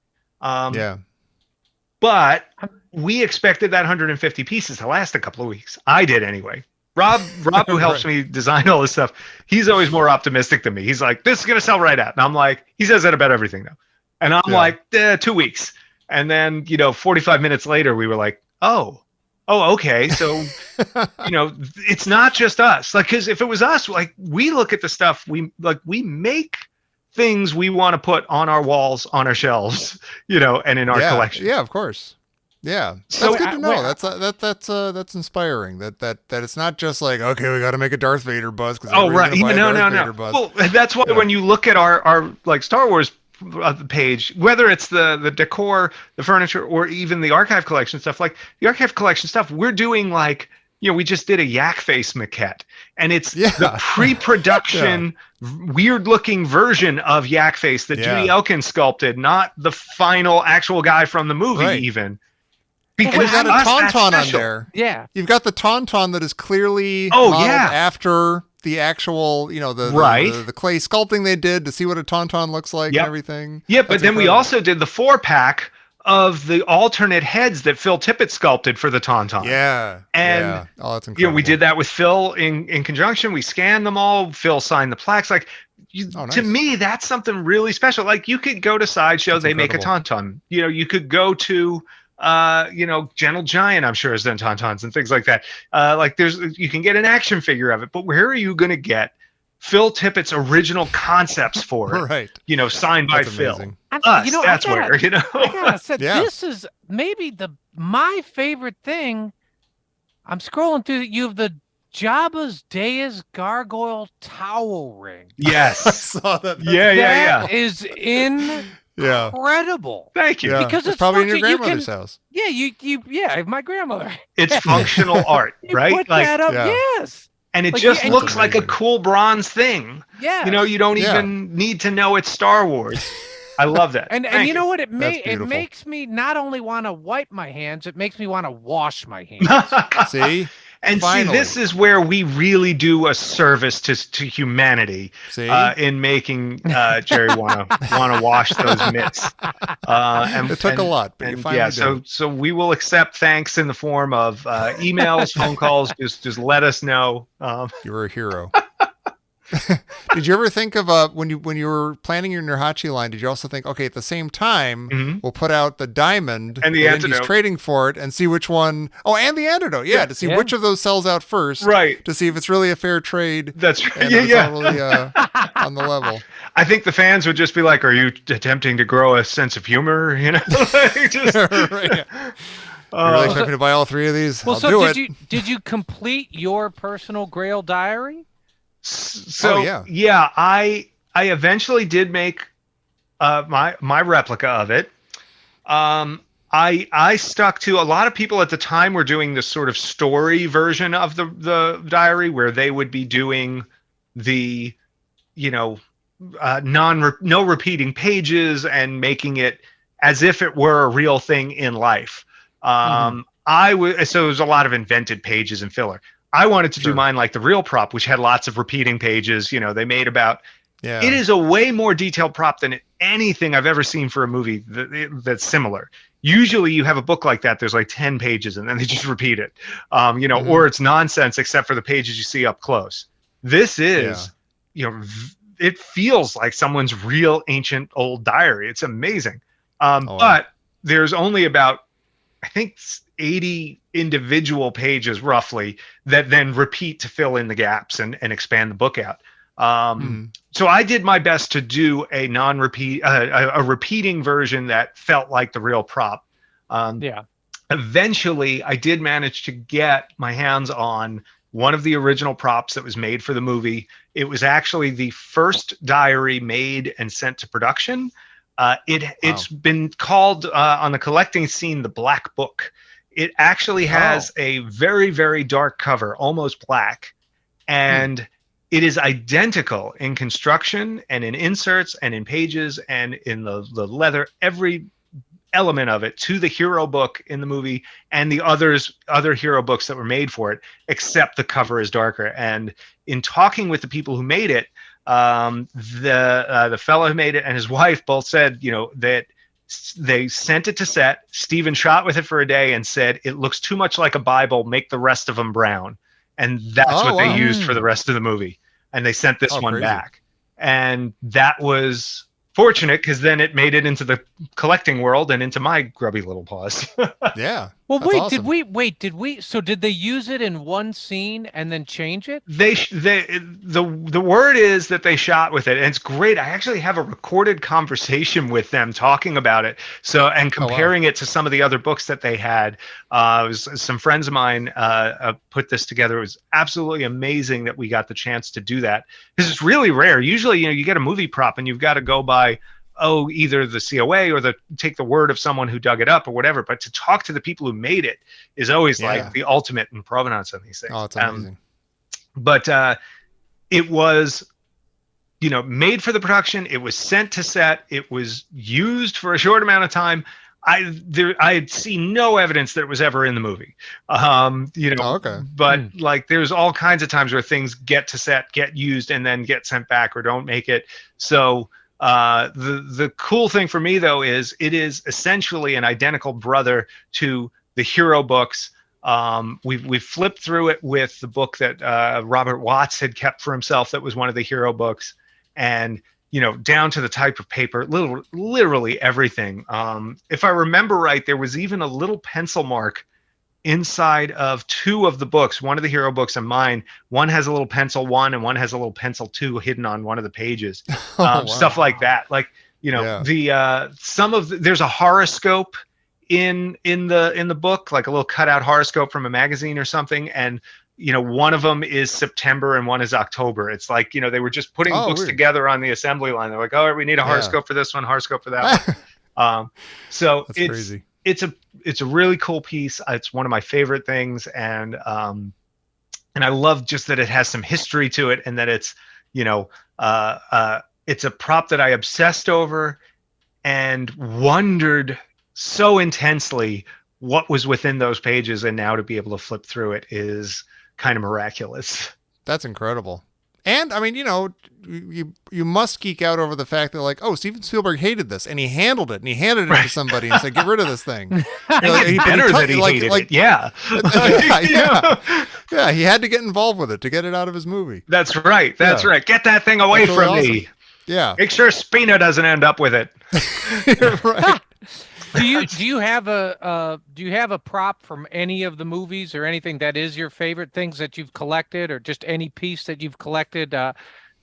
But we expected that 150 pieces to last a couple of weeks. I did anyway. Rob, who helps me design all this stuff, he's always more optimistic than me. He's like, this is going to sell right out. And I'm like, he says that about everything though. And I'm like, 2 weeks. And then, you know, 45 minutes later, we were like, oh, okay. So, you know, it's not just us. Like, because if it was us, like, we look at the stuff, we make things we want to put on our walls, on our shelves, you know, and in our collection. Yeah, of course. Yeah, that's So, good to know. That's inspiring. That it's not just like, okay, we got to make a Darth Vader buzz. Right. No. Well, that's why when you look at our like Star Wars page, whether it's the decor, the furniture, or even the archive collection stuff, like the archive collection stuff, we're doing like, you know, we just did a yak face maquette, and it's the pre-production weird-looking version of yak face that Judy Elkin sculpted, not the final actual guy from the movie, even. Because you've got a tauntaun on there. Yeah, you've got the tauntaun that is clearly modeled after the actual, you know, the clay sculpting they did to see what a tauntaun looks like and everything. Yeah, but then we also did the 4-pack of the alternate heads that Phil Tippett sculpted for the tauntaun. And oh, that's incredible. You know, we did that with Phil in conjunction. We scanned them all. Phil signed the plaques. Like, nice. To me, that's something really special. Like, you could go to Sideshow, they make a tauntaun. You know, you could go to you know, Gentle Giant, I'm sure, has done tauntauns and things like that. Like, you can get an action figure of it, but where are you going to get Phil Tippett's original concepts for it? Right. You know, signed by Phil. That's where, you know. I gotta say, this is maybe my favorite thing. I'm scrolling through. You have the Jabba's Deus Gargoyle towel ring. Yes. I saw that. That is incredible. Thank you. Because it's probably in your grandmother's house. Yeah, my grandmother. It's functional art, right? Put that up. Yes. And it just looks like a cool bronze thing. Yeah. You know, you don't even need to know it's Star Wars. I love that. And you know what? It makes me not only want to wipe my hands, it makes me want to wash my hands. See? And finally. See, this is where we really do a service to humanity in making Jerry want to wash those mitts. It took a lot, but you finally did. So we will accept thanks in the form of emails, phone calls. Just let us know. You're a hero. Did you ever think of when you were planning your Nurhachi line? Did you also think, okay, at the same time, we'll put out the diamond and the antidote, Indy's trading for it, and see which one? Oh, and the antidote, to see which of those sells out first, right? To see if it's really a fair trade. That's right. And it's really, on the level. I think the fans would just be like, "Are you attempting to grow a sense of humor?" You know, just. Right. You really expect me to buy all 3 of these? Well, I'll do it. Did you complete your personal Grail diary? So I eventually did make my replica of it. I stuck to, a lot of people at the time were doing this sort of story version of the diary where they would be doing the, no repeating pages and making it as if it were a real thing in life. So it was a lot of invented pages and filler. I wanted to do mine like the real prop, which had lots of repeating pages. They made about. Yeah. It is a way more detailed prop than anything I've ever seen for a movie that's similar. Usually, you have a book like that. There's like 10 pages, and then they just repeat it. Or it's nonsense except for the pages you see up close. This is, it feels like someone's real ancient old diary. It's amazing. But there's only about, I think, 80 individual pages roughly that then repeat to fill in the gaps and expand the book out. So I did my best to do a a repeating version that felt like the real prop. Eventually I did manage to get my hands on one of the original props that was made for the movie. It was actually the first diary made and sent to production. It's been called on the collecting scene the Black Book. It actually has a very, very dark cover, almost black, and it is identical in construction and in inserts and in pages and in the leather, every element of it, to the hero book in the movie and the other hero books that were made for it, except the cover is darker. And in talking with the people who made it, the fellow who made it and his wife both said, that they sent it to set. Steven shot with it for a day and said, "It looks too much like a Bible. Make the rest of them brown." And that's what they used for the rest of the movie. And they sent this one back. And that was fortunate because then it made it into the collecting world and into my grubby little paws. Yeah. Well, did we? So did they use it in one scene and then change it? The word is that they shot with it, and it's great. I actually have a recorded conversation with them talking about it. So and comparing it to some of the other books that they had. Some friends of mine put this together. It was absolutely amazing that we got the chance to do that because it's really rare. Usually, you get a movie prop and you've got to go by either the COA or take the word of someone who dug it up or whatever. But to talk to the people who made it is always like the ultimate in provenance on these things. Oh, it's amazing. But it was, made for the production. It was sent to set. It was used for a short amount of time. I see no evidence that it was ever in the movie. But like there's all kinds of times where things get to set, get used, and then get sent back or don't make it. So the cool thing for me though is it is essentially an identical brother to the hero books. We've flipped through it with the book that Robert Watts had kept for himself that was one of the hero books, and down to the type of paper, literally everything. If I remember right, there was even a little pencil mark inside of two of the books, one of the hero books and mine. One has a little pencil 1 and one has a little pencil 2 hidden on one of the pages. Stuff like that. Like, there's a horoscope in the book, like a little cutout horoscope from a magazine or something. And, one of them is September and one is October. It's like, they were just putting books together on the assembly line. They're like, all right, we need a horoscope for this one, horoscope for that one. So that's crazy. It's a really cool piece. It's one of my favorite things, and And I love just that it has some history to it, and that it's, it's a prop that I obsessed over and wondered so intensely what was within those pages, and now to be able to flip through it is kind of miraculous. That's incredible. And I mean, you must geek out over the fact that, like, oh, Steven Spielberg hated this, and he handled it, and he handed it to somebody and said, "Get rid of this thing." He hated it. Yeah. Yeah, he had to get involved with it to get it out of his movie. That's right. That's right. Get that thing away from me. Yeah. Make sure Spina doesn't end up with it. Right. Do you have a prop from any of the movies or anything that is your favorite, things that you've collected, or just any piece that you've collected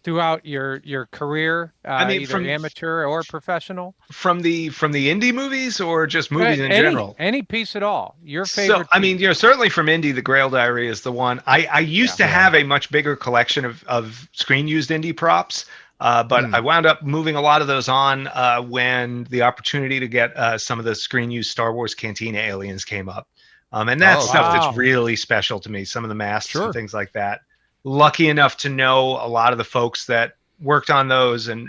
throughout your career, either from amateur or professional? From the Indy movies, or just movies in general? Any piece at all. Your favorite. So, I mean, certainly from Indy, the Grail Diary is the one. I used to have a much bigger collection of screen used Indy props. But I wound up moving a lot of those on when the opportunity to get some of the screen used Star Wars Cantina aliens came up. And that's stuff that's really special to me. Some of the masks and things like that. Lucky enough to know a lot of the folks that worked on those, and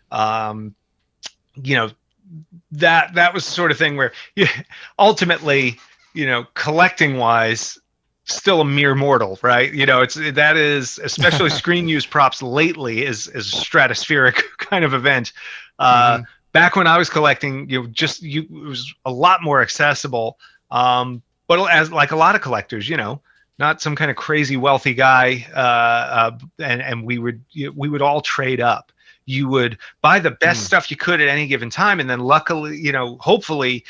that was the sort of thing where ultimately, collecting wise, still a mere mortal, right? That is, especially screen use props lately, is a stratospheric kind of event. Back when I was collecting, it was a lot more accessible. But as like a lot of collectors, not some kind of crazy wealthy guy, and we would all trade up. You would buy the best stuff you could at any given time, and then luckily, hopefully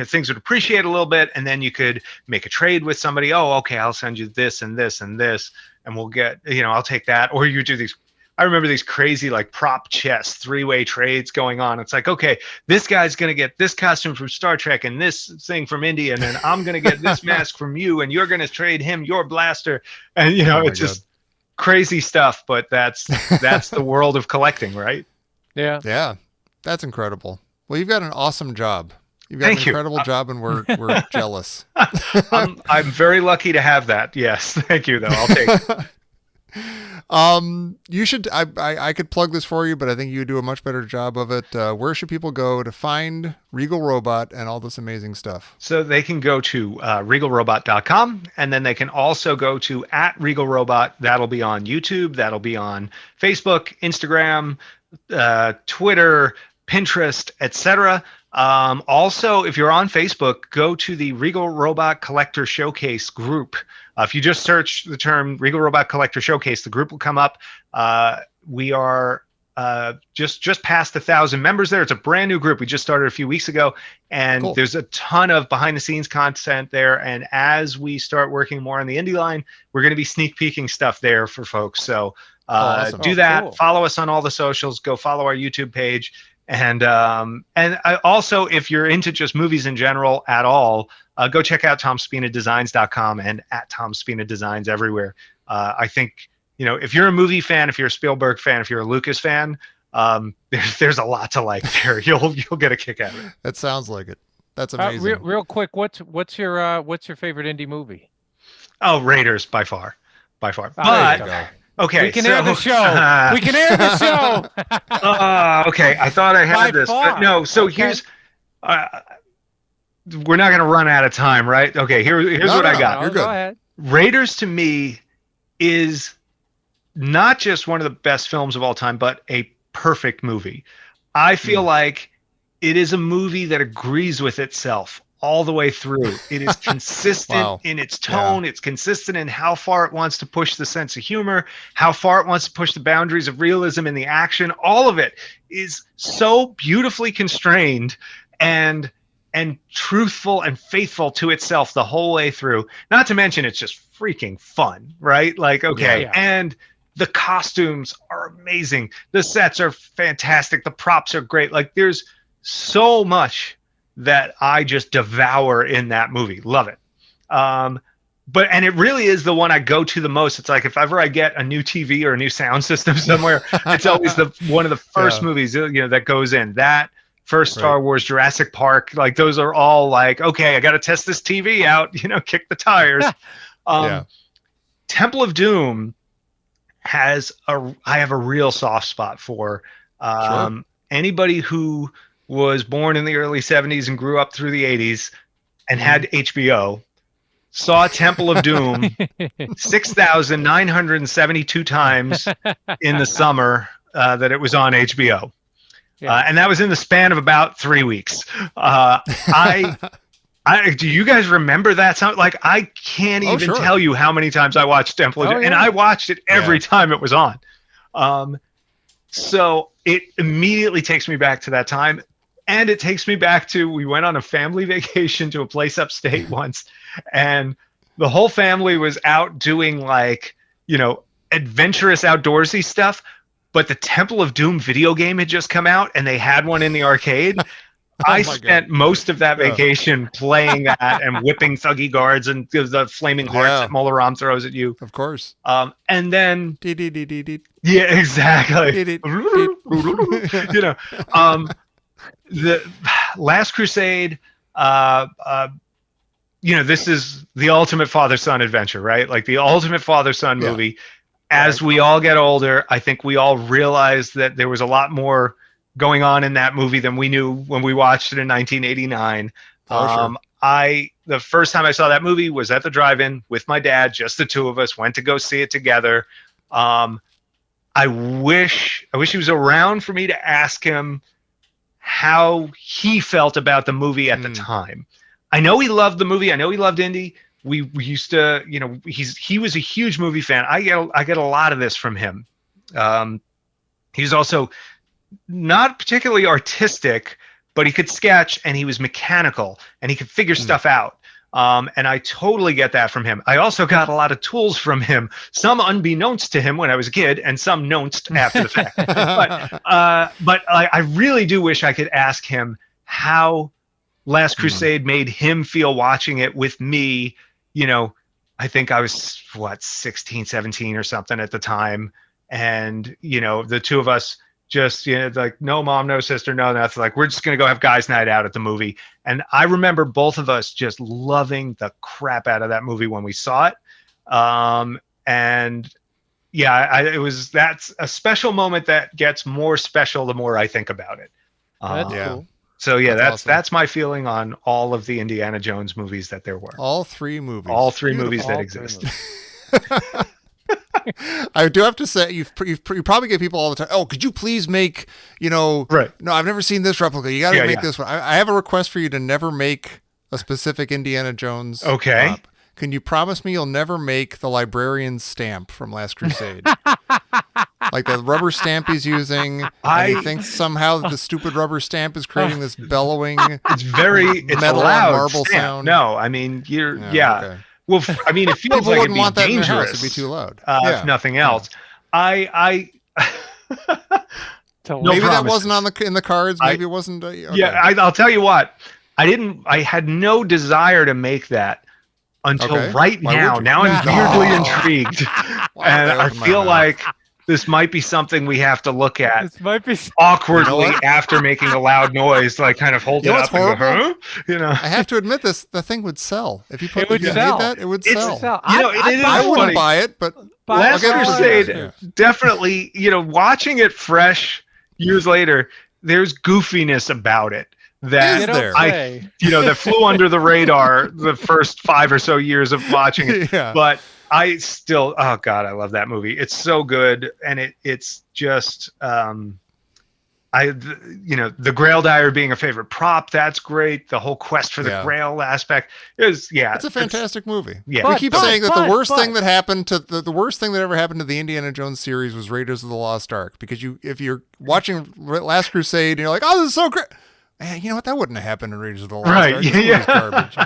things would appreciate a little bit, and then you could make a trade with somebody. Oh, okay, I'll send you this and this and this, and we'll get, I'll take that. Or you do these, I remember these crazy like prop chest 3-way trades going on. It's like, okay, this guy's going to get this costume from Star Trek and this thing from Indy, and then I'm going to get this mask from you, and you're going to trade him your blaster. And, it's just crazy stuff, but that's the world of collecting, right? Yeah. Yeah. That's incredible. Well, you've got an awesome job. You've got an incredible job, and we're jealous. I'm very lucky to have that. Yes, thank you. Though I'll take it. You should. I could plug this for you, but I think you would do a much better job of it. Where should people go to find Regal Robot and all this amazing stuff? So they can go to regalrobot.com, and then they can also go to @RegalRobot. That'll be on YouTube. That'll be on Facebook, Instagram, Twitter, Pinterest, etc. Also, if you're on Facebook, go to the Regal Robot Collector Showcase group. If you just search the term Regal Robot Collector Showcase, the group will come up. We are just past 1,000 members there. It's a brand new group. We just started a few weeks ago, and there's a ton of behind the scenes content there. And as we start working more on the indie line, we're going to be sneak peeking stuff there for folks. So do that. Cool. Follow us on all the socials. Go follow our YouTube page. And I also, if you're into just movies in general at all, go check out TomSpinaDesigns.com and @TomSpinaDesigns everywhere. I think, if you're a movie fan, if you're a Spielberg fan, if you're a Lucas fan, there's a lot to like there. You'll get a kick out of it. That sounds like it. That's amazing. Real quick, what's your favorite indie movie? Oh, Raiders by far. But okay, we can air the show. We can air the show. Okay, I thought I had this, but no. So here's, we're not going to run out of time, right? Okay, here's what I got. You're good. Go ahead. Raiders to me is not just one of the best films of all time, but a perfect movie. I feel like it is a movie that agrees with itself all the way through. It is consistent in its tone. It's consistent in how far it wants to push the sense of humor, how far it wants to push the boundaries of realism in the action. All of it is so beautifully constrained and truthful and faithful to itself the whole way through. Not to mention, it's just freaking fun, right? Like, okay. Yeah. And the costumes are amazing. The sets are fantastic. The props are great. Like, there's so much that I just devour in that movie. Love it. And it really is the one I go to the most. It's like, if ever I get a new TV or a new sound system somewhere, it's always one of the first movies, that goes in. That first Star Wars, Jurassic Park, like those are all like, okay, I got to test this TV out, kick the tires. Temple of Doom I have a real soft spot for. Sure. Anybody who was born in the early 70s and grew up through the 80s and had HBO saw Temple of Doom 6,972 times in the summer that it was on HBO. And that was in the span of about 3 weeks. Do you guys remember that sound? Like, I can't even tell you how many times I watched Temple of Doom, and I watched it every time it was on. So it immediately takes me back to that time. And it takes me back to, we went on a family vacation to a place upstate once, and the whole family was out doing, like, you know, adventurous outdoorsy stuff, but the Temple of Doom video game had just come out and they had one in the arcade. I spent most of that vacation playing that and whipping thuggy guards and the flaming hearts that Molaram throws at you. Of course. And then yeah, exactly. You know, the Last Crusade, you know, this is the ultimate father-son adventure, right? Like the ultimate father-son movie. As we all get older, I think we all realize that there was a lot more going on in that movie than we knew when we watched it in 1989. The first time I saw that movie was at the drive-in with my dad, just the two of us, went to go see it together. I wish he was around for me to ask him how he felt about the movie at the time. I know he loved the movie. I know he loved Indy. We used to, you know, he was a huge movie fan. I get a lot of this from him. He's also not particularly artistic, but he could sketch and he was mechanical and he could figure stuff out. And I totally get that from him. I also got a lot of tools from him, some unbeknownst to him when I was a kid and some knownst after the fact. But I really do wish I could ask him how Last Crusade made him feel watching it with me. You know, I think I was 16, 17 or something at the time. And, you know, the two of us just, you know, like, no mom, no sister, no nothing. Like, we're just going to go have guys' night out at the movie. And I remember both of us just loving the crap out of that movie when we saw it. And yeah, that's a special moment that gets more special the more I think about it. That's cool. So yeah, that's awesome. That's my feeling on all of the Indiana Jones movies that there were. All three movies. All three movies that exist. I do have to say, you probably get people all the time. Oh, could you please make, you know, no, I've never seen this replica. You got to make this one. I have a request for you to never make a specific Indiana Jones. Okay. Prop. Can you promise me you'll never make the librarian's stamp from Last Crusade? Like the rubber stamp he's using. And he thinks somehow that the stupid rubber stamp is creating this bellowing. It's metal loud marble stamp. sound. No, I mean, Okay. Well, I mean, it feels people like wouldn't want that dangerous. in their house. It'd be too loud. If nothing else, I maybe that wasn't in the cards. Maybe it wasn't. Okay. Yeah, I'll tell you what. I had no desire to make that until right now. Now I'm weirdly intrigued, and I feel like this might be something we have to look at. This might be awkwardly after making a loud noise, like kind of hold it up and go, huh? You know, I have to admit this: the thing would sell if you put it sell. That. It would sell. You know, I wouldn't buy it, but Last Crusade definitely. You know, watching it fresh years later, there's goofiness about it that that flew under the radar the first 5 or so years of watching it. But I still, oh God, I love that movie. It's so good, and it's just, the Grail Dyer being a favorite prop, that's great. The whole quest for the Grail aspect is, it's a fantastic movie. Yeah, we keep saying that the worst thing that happened to the worst thing that ever happened to the Indiana Jones series was Raiders of the Lost Ark, because if you're watching Last Crusade and you're like, oh, this is so great. Man, you know what? That wouldn't have happened in Raiders of the Lost Ark. Yeah. Garbage.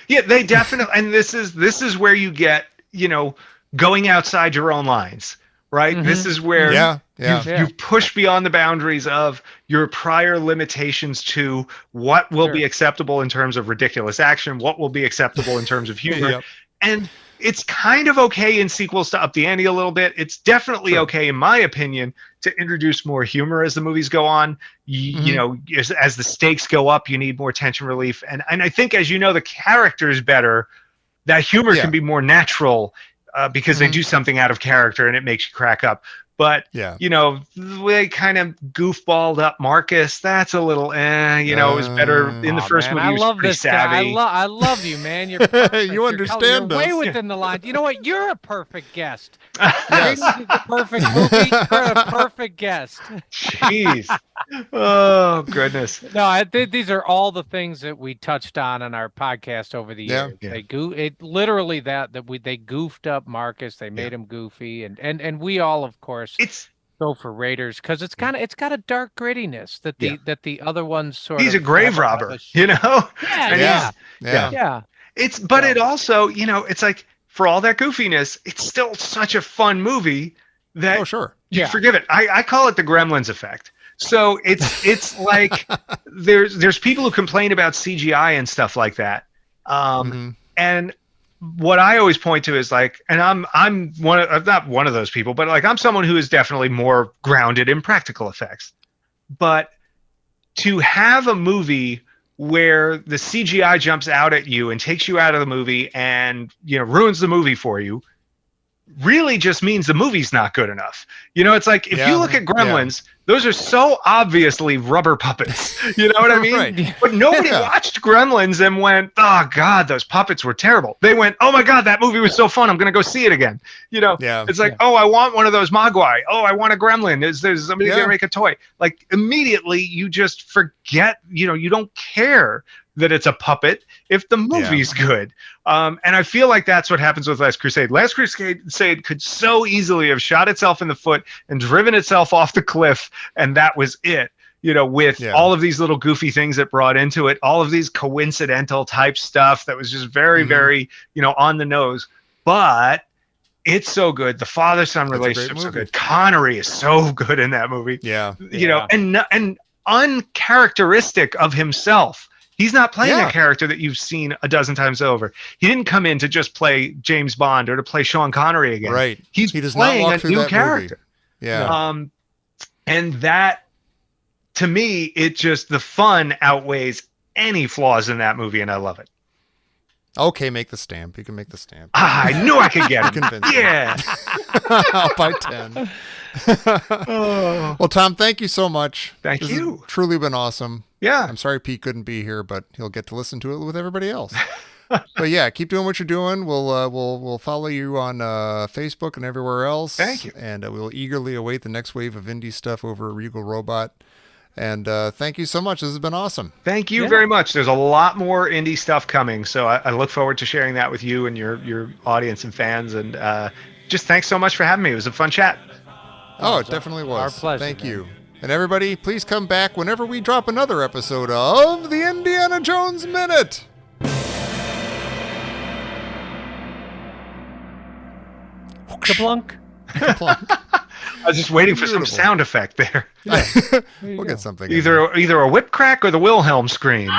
Yeah, they definitely, and this is where you get, you know, going outside your own lines, right? Mm-hmm. This is where you push beyond the boundaries of your prior limitations to what will be acceptable in terms of ridiculous action, what will be acceptable in terms of humor. And it's kind of okay in sequels to up the ante a little bit. It's definitely okay, in my opinion, to introduce more humor as the movies go on. You know, as the stakes go up, you need more tension relief. And I think, as you know, the characters better, that humor can be more natural. because they do something out of character and it makes you crack up. But, you know, they kind of goofballed up Marcus. That's a little, it was better in the first movie. I love this savvy. guy. I love you, man. You're perfect. You understand you're us. way within the lines. You know what? You're a perfect guest. Yes. The perfect movie. You're a perfect guest. Jeez. Oh, goodness. No, these are all the things that we touched on in our podcast over the years. Yeah. They goofed up Marcus. They made him goofy, and we all, of course, go for Raiders because it's got a dark grittiness that the other ones sort of. He's a grave robber, you know. Yeah. But it also, you know, it's like for all that goofiness, it's still such a fun movie that you forgive it. I call it the Gremlins effect. So it's like there's people who complain about CGI and stuff like that, and what I always point to is like, and I'm not one of those people, but like I'm someone who is definitely more grounded in practical effects. But to have a movie where the CGI jumps out at you and takes you out of the movie and, you know, ruins the movie for you really just means the movie's not good enough. You know, it's like if you look at Gremlins, those are so obviously rubber puppets. You know what I mean? Right. But nobody watched Gremlins and went, "Oh God, those puppets were terrible." They went, "Oh my God, that movie was so fun. I'm going to go see it again." You know, it's like, "Oh, I want one of those Mogwai. Oh, I want a Gremlin. Is there somebody going to make a toy?" Like immediately you just forget, you know, you don't care that it's a puppet if the movie's good. And I feel like that's what happens with Last Crusade. Last Crusade could so easily have shot itself in the foot and driven itself off the cliff, and that was it. You know, with all of these little goofy things that brought into it, all of these coincidental type stuff that was just very, very, you know, on the nose. But it's so good. The father-son relationship is so good. Connery is so good in that movie. You know, and uncharacteristic of himself. He's not playing a character that you've seen a dozen times over. He didn't come in to just play James Bond or to play Sean Connery again. Right. He does playing a new character. Movie. Yeah. And that, to me, it just, the fun outweighs any flaws in that movie, and I love it. Okay, make the stamp. You can make the stamp. I knew I could get it. Yeah. I'll buy 10. Well, Tom, thank you so much. Thank you. This has truly been awesome. Yeah. I'm sorry Pete couldn't be here, but he'll get to listen to it with everybody else. But yeah, keep doing what you're doing. We'll follow you on Facebook and everywhere else. Thank you. And we'll eagerly await the next wave of indie stuff over at Regal Robot. And thank you so much. This has been awesome. Thank you very much. There's a lot more indie stuff coming, so I look forward to sharing that with you and your audience and fans. And just thanks so much for having me. It was a fun chat. Oh, it definitely was. Our pleasure. Thank you. And everybody, please come back whenever we drop another episode of the Indiana Jones Minute. Kaplunk. Kaplunk. I was just waiting for some sound effect there. We'll get something. Either a whip crack or the Wilhelm scream.